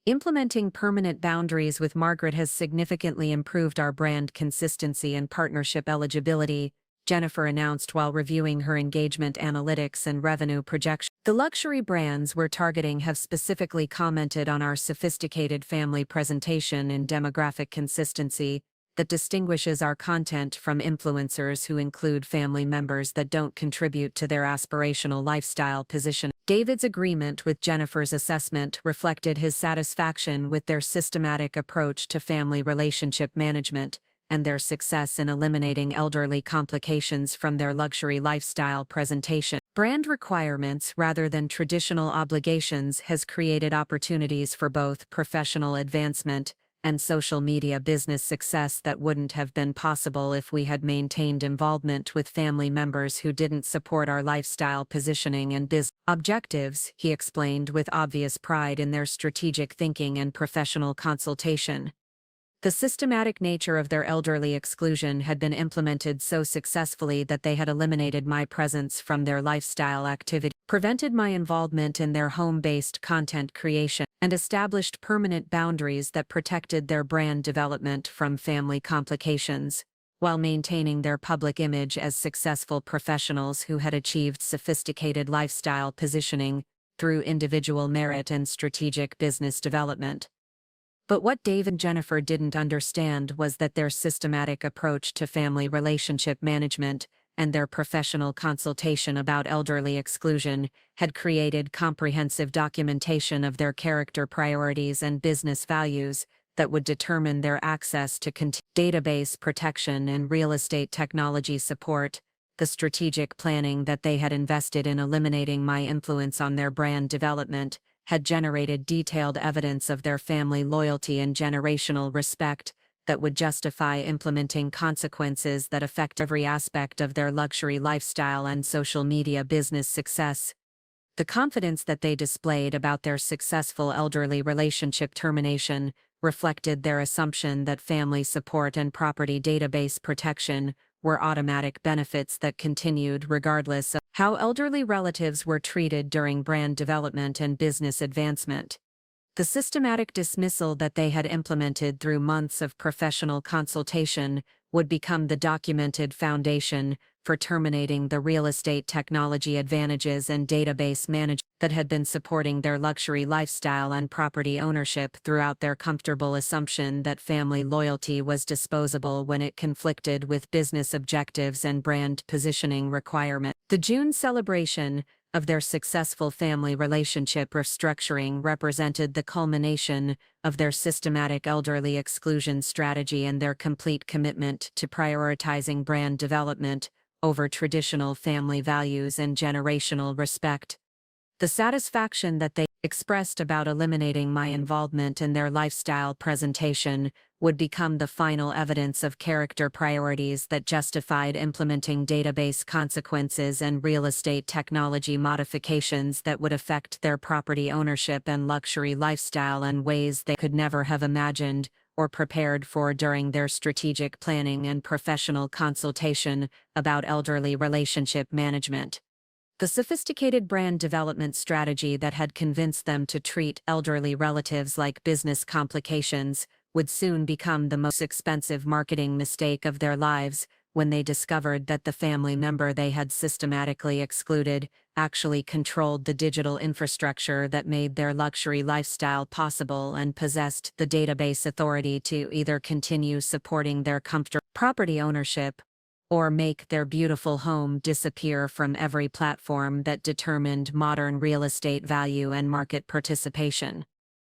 Implementing permanent boundaries with Margaret has significantly improved our brand consistency and partnership eligibility, Jennifer announced while reviewing her engagement analytics and revenue projections. The luxury brands we're targeting have specifically commented on our sophisticated family presentation and demographic consistency that distinguishes our content from influencers who include family members that don't contribute to their aspirational lifestyle position. David's agreement with Jennifer's assessment reflected his satisfaction with their systematic approach to family relationship management and their success in eliminating elderly complications from their luxury lifestyle presentation. Brand requirements rather than traditional obligations has created opportunities for both professional advancement and social media business success that wouldn't have been possible if we had maintained involvement with family members who didn't support our lifestyle positioning and business objectives, he explained with obvious pride in their strategic thinking and professional consultation. The systematic nature of their elderly exclusion had been implemented so successfully that they had eliminated my presence from their lifestyle activity, prevented my involvement in their home-based content creation, and established permanent boundaries that protected their brand development from family complications, while maintaining their public image as successful professionals who had achieved sophisticated lifestyle positioning through individual merit and strategic business development. But what Dave and Jennifer didn't understand was that their systematic approach to family relationship management and their professional consultation about elderly exclusion had created comprehensive documentation of their character priorities and business values that would determine their access to database protection and real estate technology support. The strategic planning that they had invested in eliminating my influence on their brand development had generated detailed evidence of their family loyalty and generational respect that would justify implementing consequences that affect every aspect of their luxury lifestyle and social media business success. The confidence that they displayed about their successful elderly relationship termination reflected their assumption that family support and property database protection were automatic benefits that continued regardless of how elderly relatives were treated during brand development and business advancement. The systematic dismissal that they had implemented through months of professional consultation would become the documented foundation for terminating the real estate technology advantages and database management that had been supporting their luxury lifestyle and property ownership throughout their comfortable assumption that family loyalty was disposable when it conflicted with business objectives and brand positioning requirements. The June celebration of their successful family relationship restructuring represented the culmination of their systematic elderly exclusion strategy and their complete commitment to prioritizing brand development over traditional family values and generational respect. The satisfaction that they expressed about eliminating my involvement in their lifestyle presentation would become the final evidence of character priorities that justified implementing database consequences and real estate technology modifications that would affect their property ownership and luxury lifestyle in ways they could never have imagined or prepared for during their strategic planning and professional consultation about elderly relationship management. The sophisticated brand development strategy that had convinced them to treat elderly relatives like business complications would soon become the most expensive marketing mistake of their lives when they discovered that the family member they had systematically excluded actually controlled the digital infrastructure that made their luxury lifestyle possible and possessed the database authority to either continue supporting their comfortable property ownership or make their beautiful home disappear from every platform that determined modern real estate value and market participation.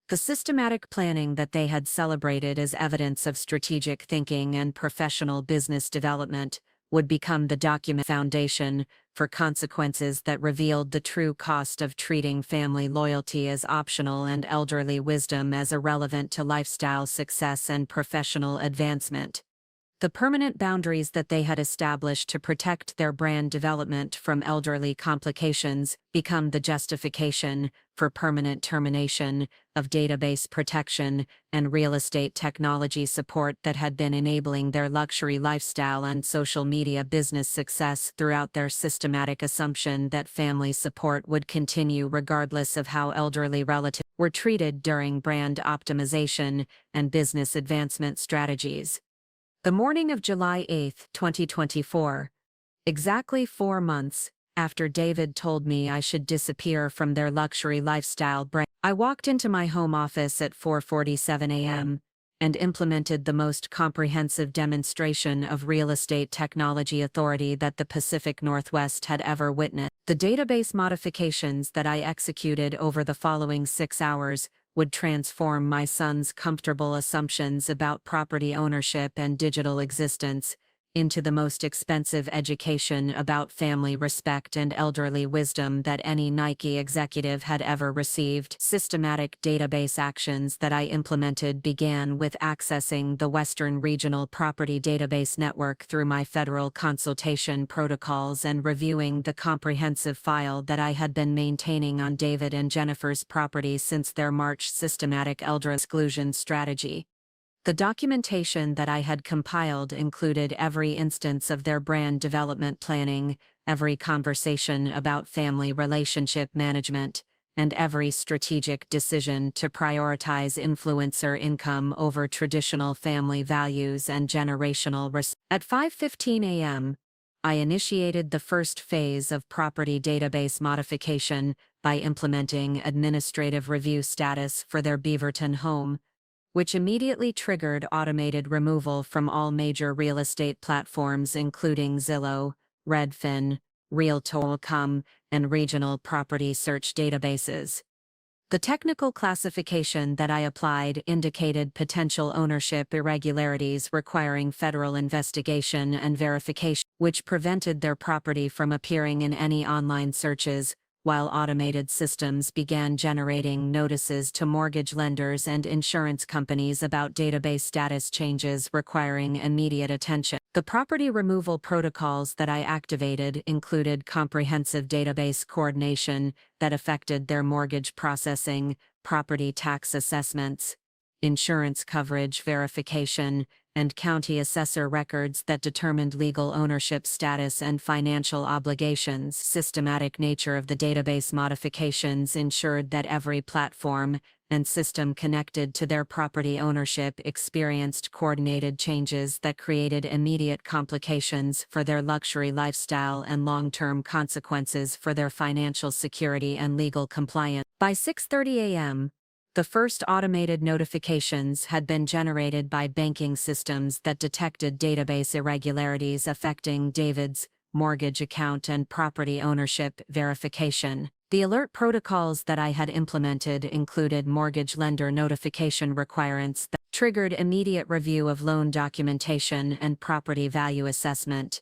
The systematic planning that they had celebrated as evidence of strategic thinking and professional business development would become the document foundation for consequences that revealed the true cost of treating family loyalty as optional and elderly wisdom as irrelevant to lifestyle success and professional advancement. The permanent boundaries that they had established to protect their brand development from elderly complications become the justification for permanent termination of database protection and real estate technology support that had been enabling their luxury lifestyle and social media business success throughout their systematic assumption that family support would continue regardless of how elderly relatives were treated during brand optimization and business advancement strategies. The morning of July 8, 2024, exactly 4 months after David told me I should disappear from their luxury lifestyle brand, I walked into my home office at 4:47 a.m. and implemented the most comprehensive demonstration of real estate technology authority that the Pacific Northwest had ever witnessed. The database modifications that I executed over the following 6 hours would transform my son's comfortable assumptions about property ownership and digital existence into the most expensive education about family respect and elderly wisdom that any Nike executive had ever received. Systematic database actions that I implemented began with accessing the Western Regional Property Database Network through my federal consultation protocols and reviewing the comprehensive file that I had been maintaining on David and Jennifer's property since their March systematic elder exclusion strategy. The documentation that I had compiled included every instance of their brand development planning, every conversation about family relationship management, and every strategic decision to prioritize influencer income over traditional family values and generational respect. At 5:15 a.m., I initiated the first phase of property database modification by implementing administrative review status for their Beaverton home, which immediately triggered automated removal from all major real estate platforms including Zillow, Redfin, Realtor.com, and regional property search databases. The technical classification that I applied indicated potential ownership irregularities requiring federal investigation and verification, which prevented their property from appearing in any online searches, while automated systems began generating notices to mortgage lenders and insurance companies about database status changes requiring immediate attention. The property removal protocols that I activated included comprehensive database coordination that affected their mortgage processing, property tax assessments, insurance coverage verification, and county assessor records that determined legal ownership status and financial obligations. Systematic nature of the database modifications ensured that every platform and system connected to their property ownership experienced coordinated changes that created immediate complications for their luxury lifestyle and long-term consequences for their financial security and legal compliance. By 6:30 a.m., the first automated notifications had been generated by banking systems that detected database irregularities affecting David's mortgage account and property ownership verification. The alert protocols that I had implemented included mortgage lender notification requirements that triggered immediate review of loan documentation and property value assessment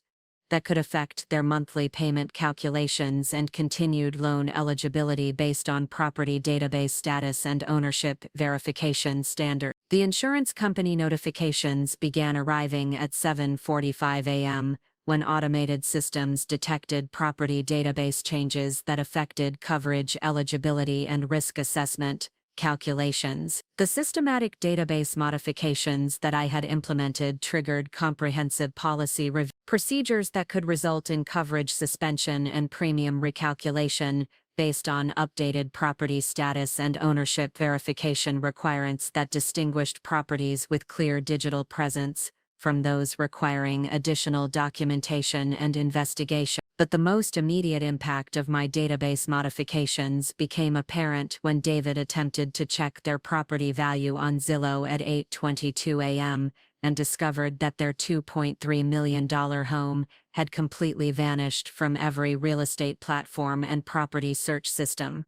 that could affect their monthly payment calculations and continued loan eligibility based on property database status and ownership verification standard. The insurance company notifications began arriving at 7:45 a.m. when automated systems detected property database changes that affected coverage eligibility and risk assessment calculations. The systematic database modifications that I had implemented triggered comprehensive policy review procedures that could result in coverage suspension and premium recalculation based on updated property status and ownership verification requirements that distinguished properties with clear digital presence from those requiring additional documentation and investigation. But the most immediate impact of my database modifications became apparent when David attempted to check their property value on Zillow at 8:22 a.m. and discovered that their $2.3 million home had completely vanished from every real estate platform and property search system.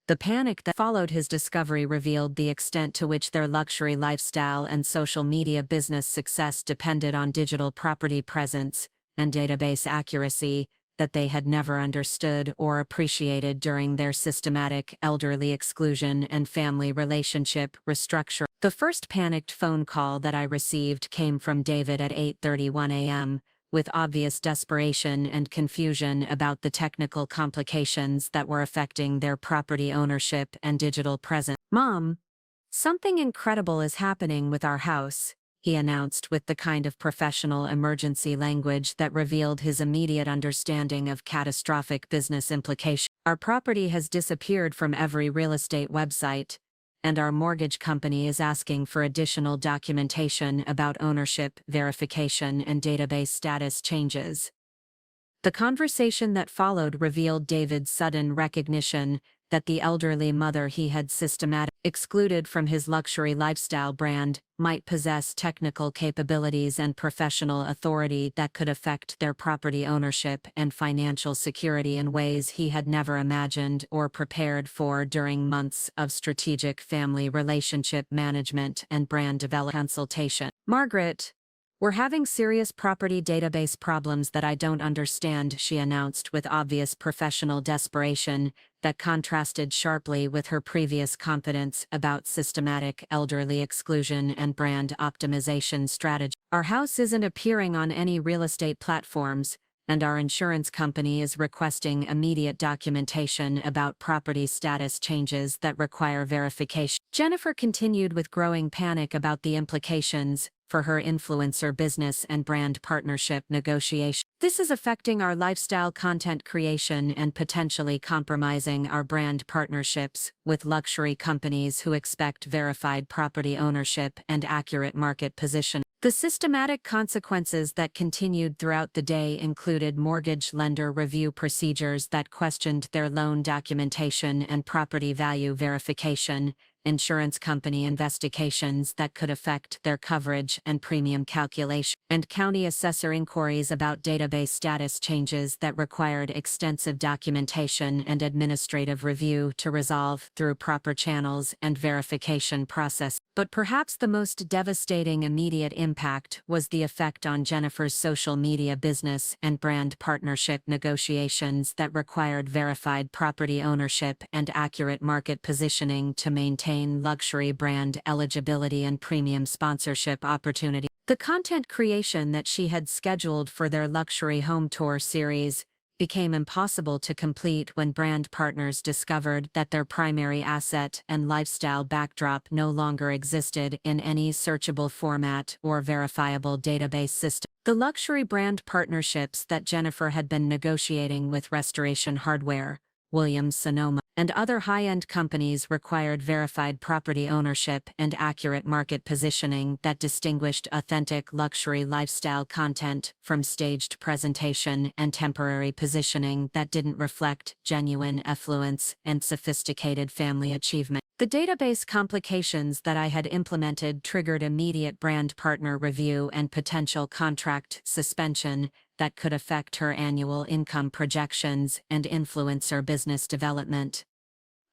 The panic that followed his discovery revealed the extent to which their luxury lifestyle and social media business success depended on digital property presence and database accuracy that they had never understood or appreciated during their systematic elderly exclusion and family relationship restructure. The first panicked phone call that I received came from David at 8:31 a.m. with obvious desperation and confusion about the technical complications that were affecting their property ownership and digital presence. "Mom, something incredible is happening with our house," he announced with the kind of professional emergency language that revealed his immediate understanding of catastrophic business implications. "Our property has disappeared from every real estate website, and our mortgage company is asking for additional documentation about ownership verification and database status changes." The conversation that followed revealed David's sudden recognition that the elderly mother he had systematically excluded from his luxury lifestyle brand might possess technical capabilities and professional authority that could affect their property ownership and financial security in ways he had never imagined or prepared for during months of strategic family relationship management and brand development consultation. "Margaret, we're having serious property database problems that I don't understand," she announced with obvious professional desperation that contrasted sharply with her previous confidence about systematic elderly exclusion and brand optimization strategy. "Our house isn't appearing on any real estate platforms, and our insurance company is requesting immediate documentation about property status changes that require verification." Jennifer continued with growing panic about the implications for her influencer business and brand partnership negotiation. "This is affecting our lifestyle content creation and potentially compromising our brand partnerships with luxury companies who expect verified property ownership and accurate market position." The systematic consequences that continued throughout the day included mortgage lender review procedures that questioned their loan documentation and property value verification, insurance company investigations that could affect their coverage and premium calculation, and county assessor inquiries about database status changes that required extensive documentation and administrative review to resolve through proper channels and verification process. But perhaps the most devastating immediate impact was the effect on Jennifer's social media business and brand partnership negotiations that required verified property ownership and accurate market positioning to maintain luxury brand eligibility and premium sponsorship opportunity. The content creation that she had scheduled for their luxury home tour series became impossible to complete when brand partners discovered that their primary asset and lifestyle backdrop no longer existed in any searchable format or verifiable database system. The luxury brand partnerships that Jennifer had been negotiating with Restoration Hardware, Williams-Sonoma, and other high-end companies required verified property ownership and accurate market positioning that distinguished authentic luxury lifestyle content from staged presentation and temporary positioning that didn't reflect genuine affluence and sophisticated family achievement. The database complications that I had implemented triggered immediate brand partner review and potential contract suspension that could affect her annual income projections and influence her business development.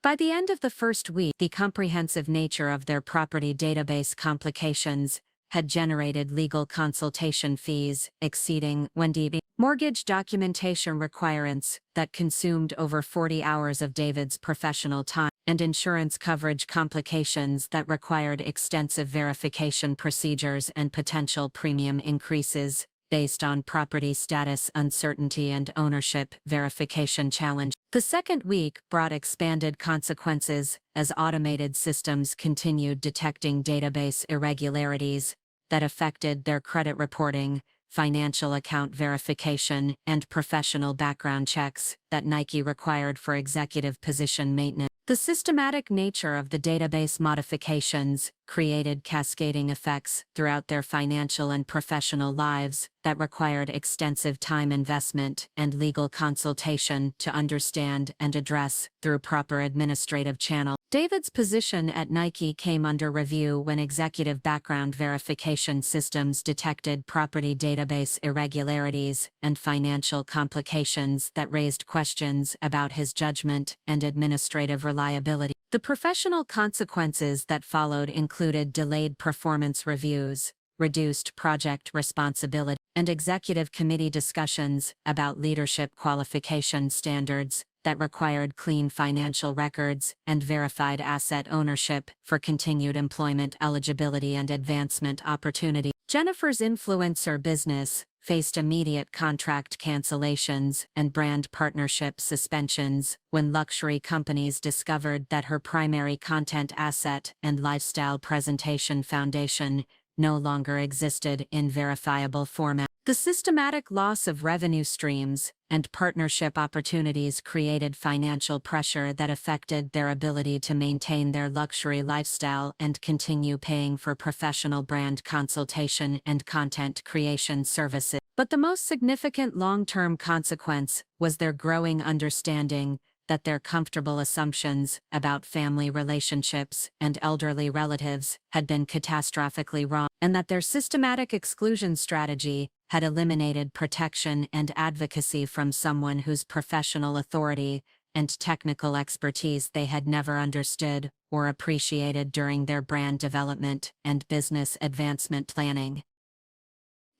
By the end of the first week, the comprehensive nature of their property database complications had generated legal consultation fees exceeding $1 mortgage documentation requirements that consumed over 40 hours of David's professional time, and insurance coverage complications that required extensive verification procedures and potential premium increases based on property status uncertainty and ownership verification challenge. The second week brought expanded consequences as automated systems continued detecting database irregularities that affected their credit reporting, financial account verification, and professional background checks that Nike required for executive position maintenance. The systematic nature of the database modifications created cascading effects throughout their financial and professional lives that required extensive time investment and legal consultation to understand and address through proper administrative channels. David's position at Nike came under review when executive background verification systems detected property database irregularities and financial complications that raised questions about his judgment and administrative reliability. The professional consequences that followed included delayed performance reviews, reduced project responsibility, and executive committee discussions about leadership qualification standards that required clean financial records and verified asset ownership for continued employment eligibility and advancement opportunity. Jennifer's influencer business faced immediate contract cancellations and brand partnership suspensions when luxury companies discovered that her primary content asset and lifestyle presentation foundation no longer existed in verifiable format. The systematic loss of revenue streams and partnership opportunities created financial pressure that affected their ability to maintain their luxury lifestyle and continue paying for professional brand consultation and content creation services. But the most significant long-term consequence was their growing understanding that their comfortable assumptions about family relationships and elderly relatives had been catastrophically wrong, and that their systematic exclusion strategy had eliminated protection and advocacy from someone whose professional authority and technical expertise they had never understood or appreciated during their brand development and business advancement planning.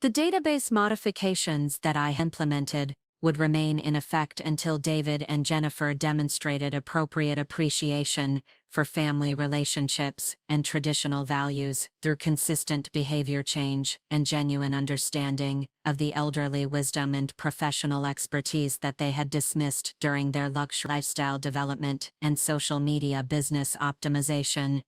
The database modifications that I implemented would remain in effect until David and Jennifer demonstrated appropriate appreciation for family relationships and traditional values through consistent behavior change and genuine understanding of the elderly wisdom and professional expertise that they had dismissed during their luxury lifestyle development and social media business optimization.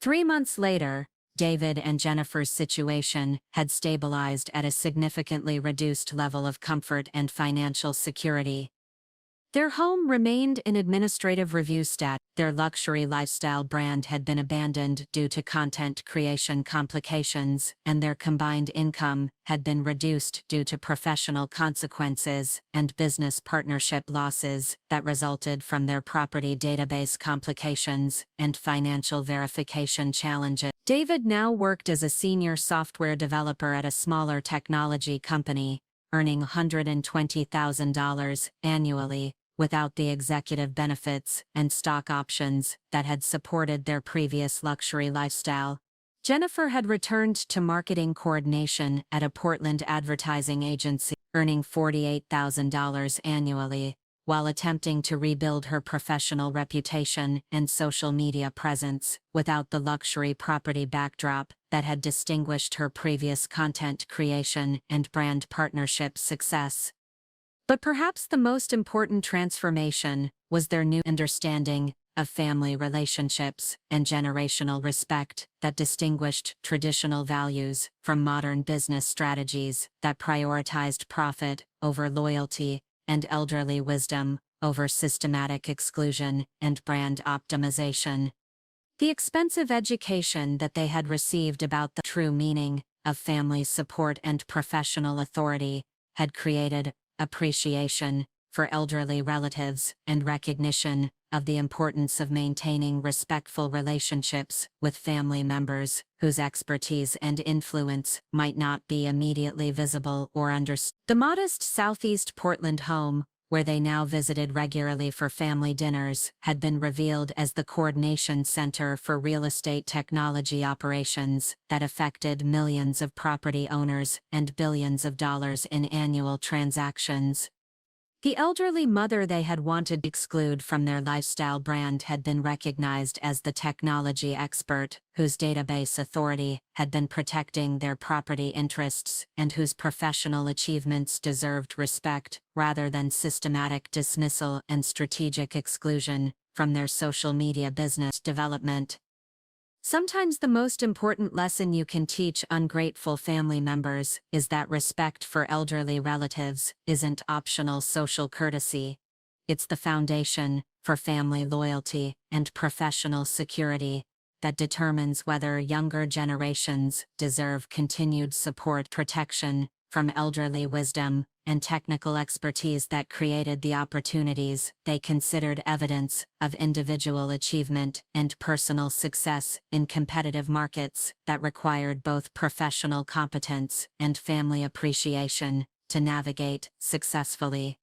3 months later, David and Jennifer's situation had stabilized at a significantly reduced level of comfort and financial security. Their home remained in administrative review status. Their luxury lifestyle brand had been abandoned due to content creation complications, and their combined income had been reduced due to professional consequences and business partnership losses that resulted from their property database complications and financial verification challenges. David now worked as a senior software developer at a smaller technology company, earning $120,000 annually, without the executive benefits and stock options that had supported their previous luxury lifestyle. Jennifer had returned to marketing coordination at a Portland advertising agency, earning $48,000 annually, while attempting to rebuild her professional reputation and social media presence without the luxury property backdrop that had distinguished her previous content creation and brand partnership success. But perhaps the most important transformation was their new understanding of family relationships and generational respect that distinguished traditional values from modern business strategies that prioritized profit over loyalty and elderly wisdom over systematic exclusion and brand optimization. The expensive education that they had received about the true meaning of family support and professional authority had created appreciation for elderly relatives and recognition of the importance of maintaining respectful relationships with family members whose expertise and influence might not be immediately visible or understood. The modest Southeast Portland home, where they now visited regularly for family dinners, had been revealed as the coordination center for real estate technology operations that affected millions of property owners and billions of dollars in annual transactions. The elderly mother they had wanted to exclude from their lifestyle brand had been recognized as the technology expert, whose database authority had been protecting their property interests and whose professional achievements deserved respect, rather than systematic dismissal and strategic exclusion from their social media business development. Sometimes the most important lesson you can teach ungrateful family members is that respect for elderly relatives isn't optional social courtesy. It's the foundation for family loyalty and professional security that determines whether younger generations deserve continued support, protection from elderly wisdom, and technical expertise that created the opportunities they considered evidence of individual achievement and personal success in competitive markets that required both professional competence and family appreciation to navigate successfully.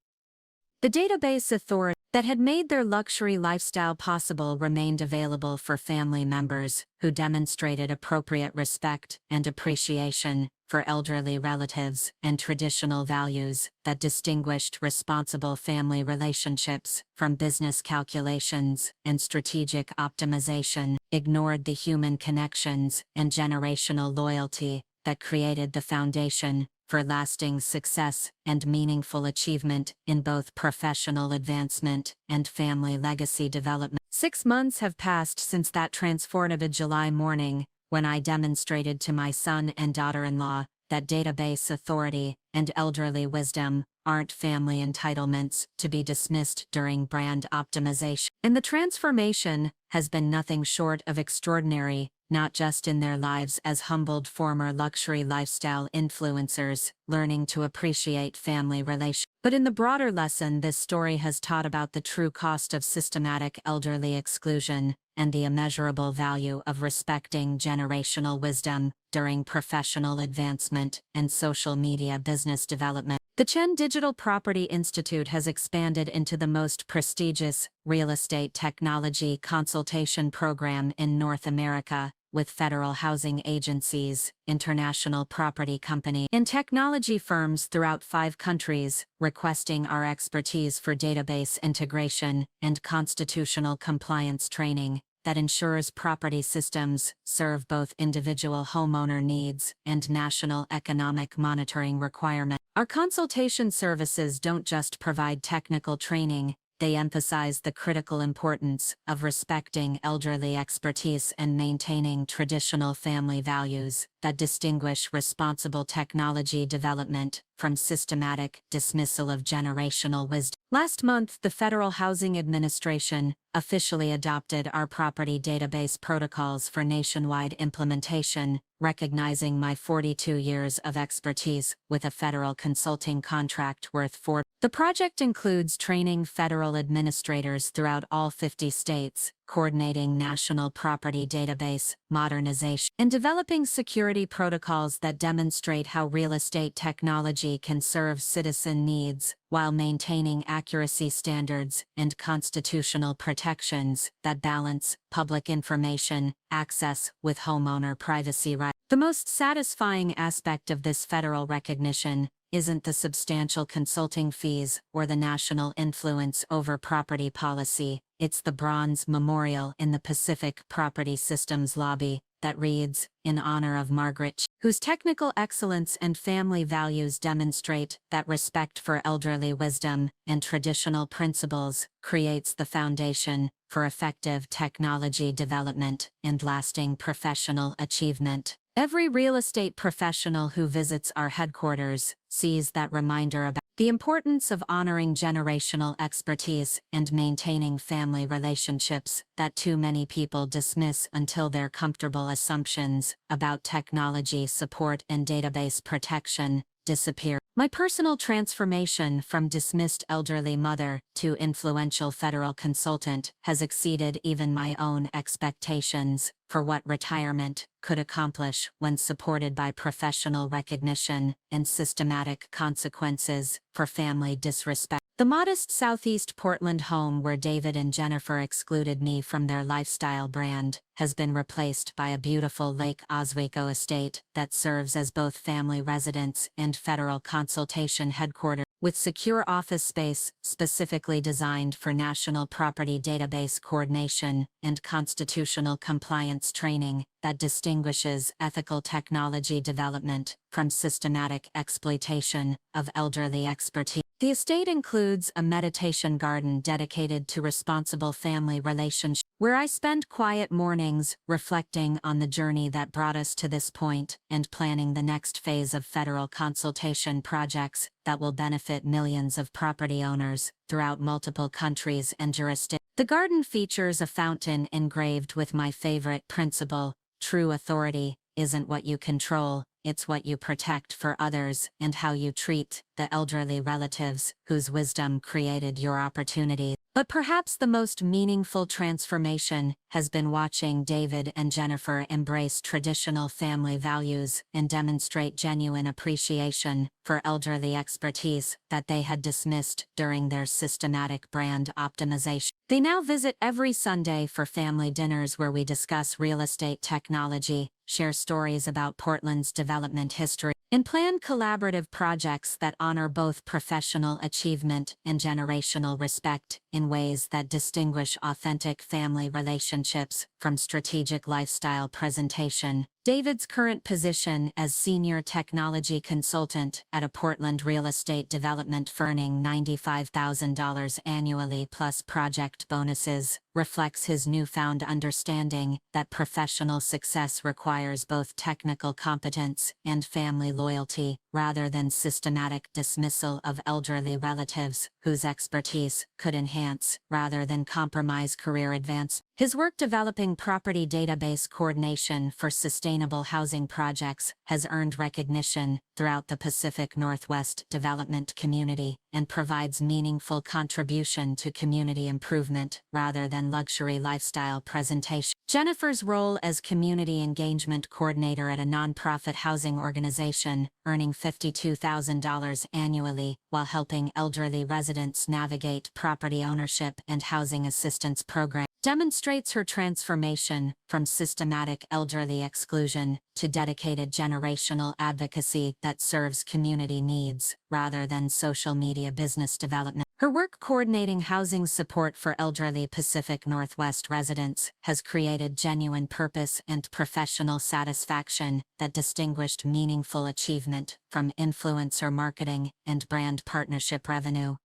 The database authority that had made their luxury lifestyle possible remained available for family members who demonstrated appropriate respect and appreciation for elderly relatives and traditional values that distinguished responsible family relationships from business calculations and strategic optimization, ignored the human connections and generational loyalty that created the foundation for lasting success and meaningful achievement in both professional advancement and family legacy development. 6 months have passed since that transformative July morning, when I demonstrated to my son and daughter-in-law that database authority and elderly wisdom aren't family entitlements to be dismissed during brand optimization. And the transformation has been nothing short of extraordinary, not just in their lives as humbled former luxury lifestyle influencers, learning to appreciate family relations, but in the broader lesson this story has taught about the true cost of systematic elderly exclusion and the immeasurable value of respecting generational wisdom during professional advancement and social media business development. The Chen Digital Property Institute has expanded into the most prestigious real estate technology consultation program in North America, with federal housing agencies, international property companies, and technology firms throughout 5 countries requesting our expertise for database integration and constitutional compliance training that ensures property systems serve both individual homeowner needs and national economic monitoring requirements. Our consultation services don't just provide technical training, they emphasize the critical importance of respecting elderly expertise and maintaining traditional family values that distinguish responsible technology development from systematic dismissal of generational wisdom. Last month, the Federal Housing Administration officially adopted our property database protocols for nationwide implementation, recognizing my 42 years of expertise with a federal consulting contract worth $4. The project includes training federal administrators throughout all 50 states, coordinating national property database modernization, and developing security protocols that demonstrate how real estate technology can serve citizen needs while maintaining accuracy standards and constitutional protections that balance public information access with homeowner privacy rights. The most satisfying aspect of this federal recognition isn't the substantial consulting fees or the national influence over property policy, it's the bronze memorial in the Pacific Property Systems lobby that reads, "In honor of Margaret Chen," whose technical excellence and family values demonstrate that respect for elderly wisdom and traditional principles creates the foundation for effective technology development and lasting professional achievement. Every real estate professional who visits our headquarters sees that reminder about the importance of honoring generational expertise and maintaining family relationships that too many people dismiss until their comfortable assumptions about technology support and database protection disappear. My personal transformation from dismissed elderly mother to influential federal consultant has exceeded even my own expectations for what retirement could accomplish when supported by professional recognition and systematic consequences for family disrespect. The modest Southeast Portland home where David and Jennifer excluded me from their lifestyle brand has been replaced by a beautiful Lake Oswego estate that serves as both family residence and federal consultation headquarters, with secure office space specifically designed for national property database coordination and constitutional compliance training that distinguishes ethical technology development from systematic exploitation of elderly expertise. The estate includes a meditation garden dedicated to responsible family relationships, where I spend quiet mornings reflecting on the journey that brought us to this point and planning the next phase of federal consultation projects that will benefit millions of property owners throughout multiple countries and jurisdictions. The garden features a fountain engraved with my favorite principle: true authority isn't what you control, it's what you protect for others and how you treat the elderly relatives whose wisdom created your opportunity. But perhaps the most meaningful transformation has been watching David and Jennifer embrace traditional family values and demonstrate genuine appreciation for elderly expertise that they had dismissed during their systematic brand optimization. They now visit every Sunday for family dinners where we discuss real estate technology, share stories about Portland's development history, and plan collaborative projects that honor both professional achievement and generational respect in ways that distinguish authentic family relationships from strategic lifestyle presentation. David's current position as senior technology consultant at a Portland real estate development firm earning $95,000 annually plus project bonuses reflects his newfound understanding that professional success requires both technical competence and family loyalty, rather than systematic dismissal of elderly relatives whose expertise could enhance rather than compromise career advance. His work developing property database coordination for sustainable housing projects has earned recognition throughout the Pacific Northwest development community and provides meaningful contribution to community improvement rather than luxury lifestyle presentation. Jennifer's role as community engagement coordinator at a nonprofit housing organization, earning $52,000 annually while helping elderly residents navigate property ownership and housing assistance programs, demonstrates her transformation from systematic elderly exclusion to dedicated generational advocacy that serves community needs rather than social media business development. Her work coordinating housing support for elderly Pacific Northwest residents has created genuine purpose and professional satisfaction that distinguished meaningful achievement from influencer marketing and brand partnership revenue.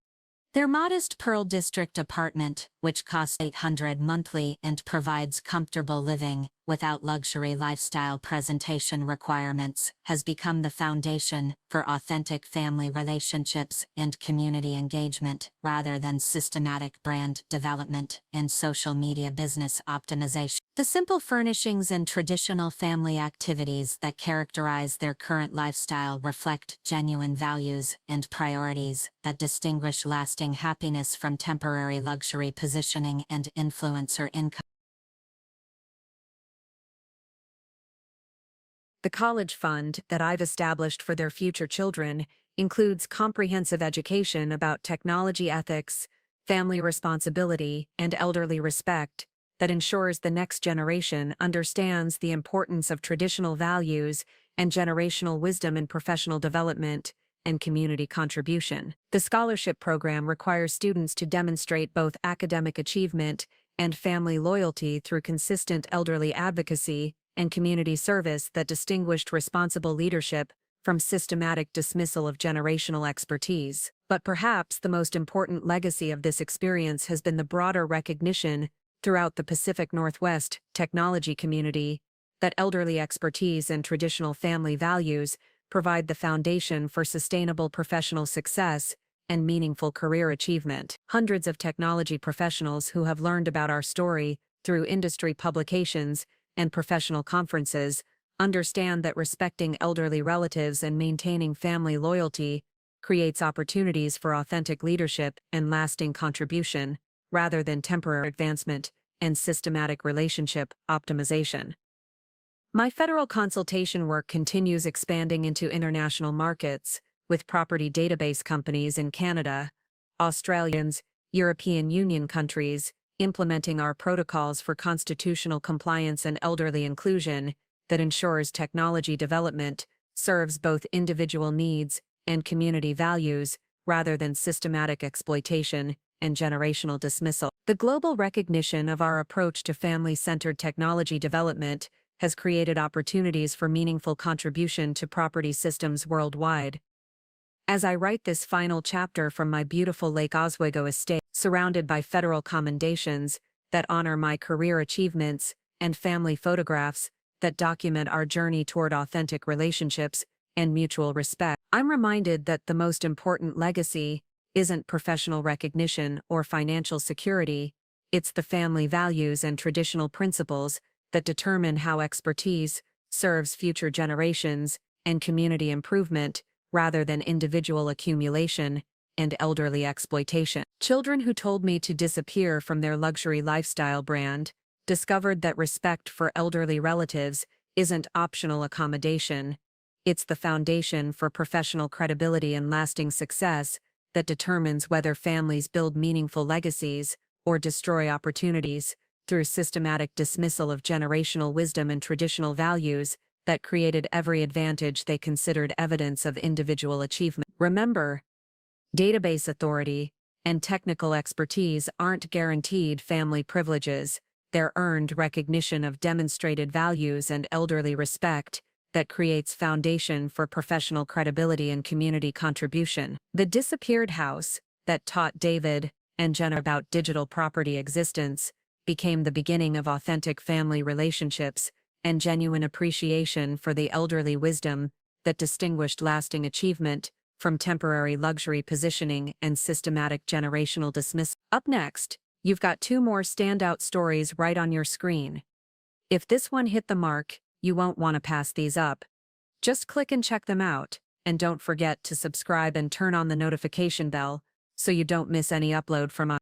Their modest Pearl District apartment, which costs $800 monthly and provides comfortable living without luxury lifestyle presentation requirements, has become the foundation for authentic family relationships and community engagement rather than systematic brand development and social media business optimization. The simple furnishings and traditional family activities that characterize their current lifestyle reflect genuine values and priorities that distinguish lasting happiness from temporary luxury positioning and influencer income. The college fund that I've established for their future children includes comprehensive education about technology ethics, family responsibility, and elderly respect that ensures the next generation understands the importance of traditional values and generational wisdom in professional development and community contribution. The scholarship program requires students to demonstrate both academic achievement and family loyalty through consistent elderly advocacy and community service that distinguished responsible leadership from systematic dismissal of generational expertise. But perhaps the most important legacy of this experience has been the broader recognition throughout the Pacific Northwest technology community that elderly expertise and traditional family values provide the foundation for sustainable professional success and meaningful career achievement. Hundreds of technology professionals who have learned about our story through industry publications and professional conferences understand that respecting elderly relatives and maintaining family loyalty creates opportunities for authentic leadership and lasting contribution, rather than temporary advancement and systematic relationship optimization. My federal consultation work continues expanding into international markets, with property database companies in Canada, Australia, and European Union countries implementing our protocols for constitutional compliance and elderly inclusion that ensures technology development serves both individual needs and community values rather than systematic exploitation and generational dismissal. The global recognition of our approach to family-centered technology development has created opportunities for meaningful contribution to property systems worldwide. As I write this final chapter from my beautiful Lake Oswego estate, surrounded by federal commendations that honor my career achievements and family photographs that document our journey toward authentic relationships and mutual respect, I'm reminded that the most important legacy isn't professional recognition or financial security, it's the family values and traditional principles that determine how expertise serves future generations and community improvement rather than individual accumulation and elderly exploitation. Children who told me to disappear from their luxury lifestyle brand discovered that respect for elderly relatives isn't optional accommodation, it's the foundation for professional credibility and lasting success that determines whether families build meaningful legacies or destroy opportunities through systematic dismissal of generational wisdom and traditional values that created every advantage they considered evidence of individual achievement. Remember, database authority and technical expertise aren't guaranteed family privileges, they're earned recognition of demonstrated values and elderly respect that creates foundation for professional credibility and community contribution. The disappeared house that taught David and Jenna about digital property existence became the beginning of authentic family relationships and genuine appreciation for the elderly wisdom that distinguished lasting achievement from temporary luxury positioning and systematic generational dismissal. Up next, you've got two more standout stories right on your screen. If this one hit the mark, you won't want to pass these up. Just click and check them out, and don't forget to subscribe and turn on the notification bell so you don't miss any upload from us.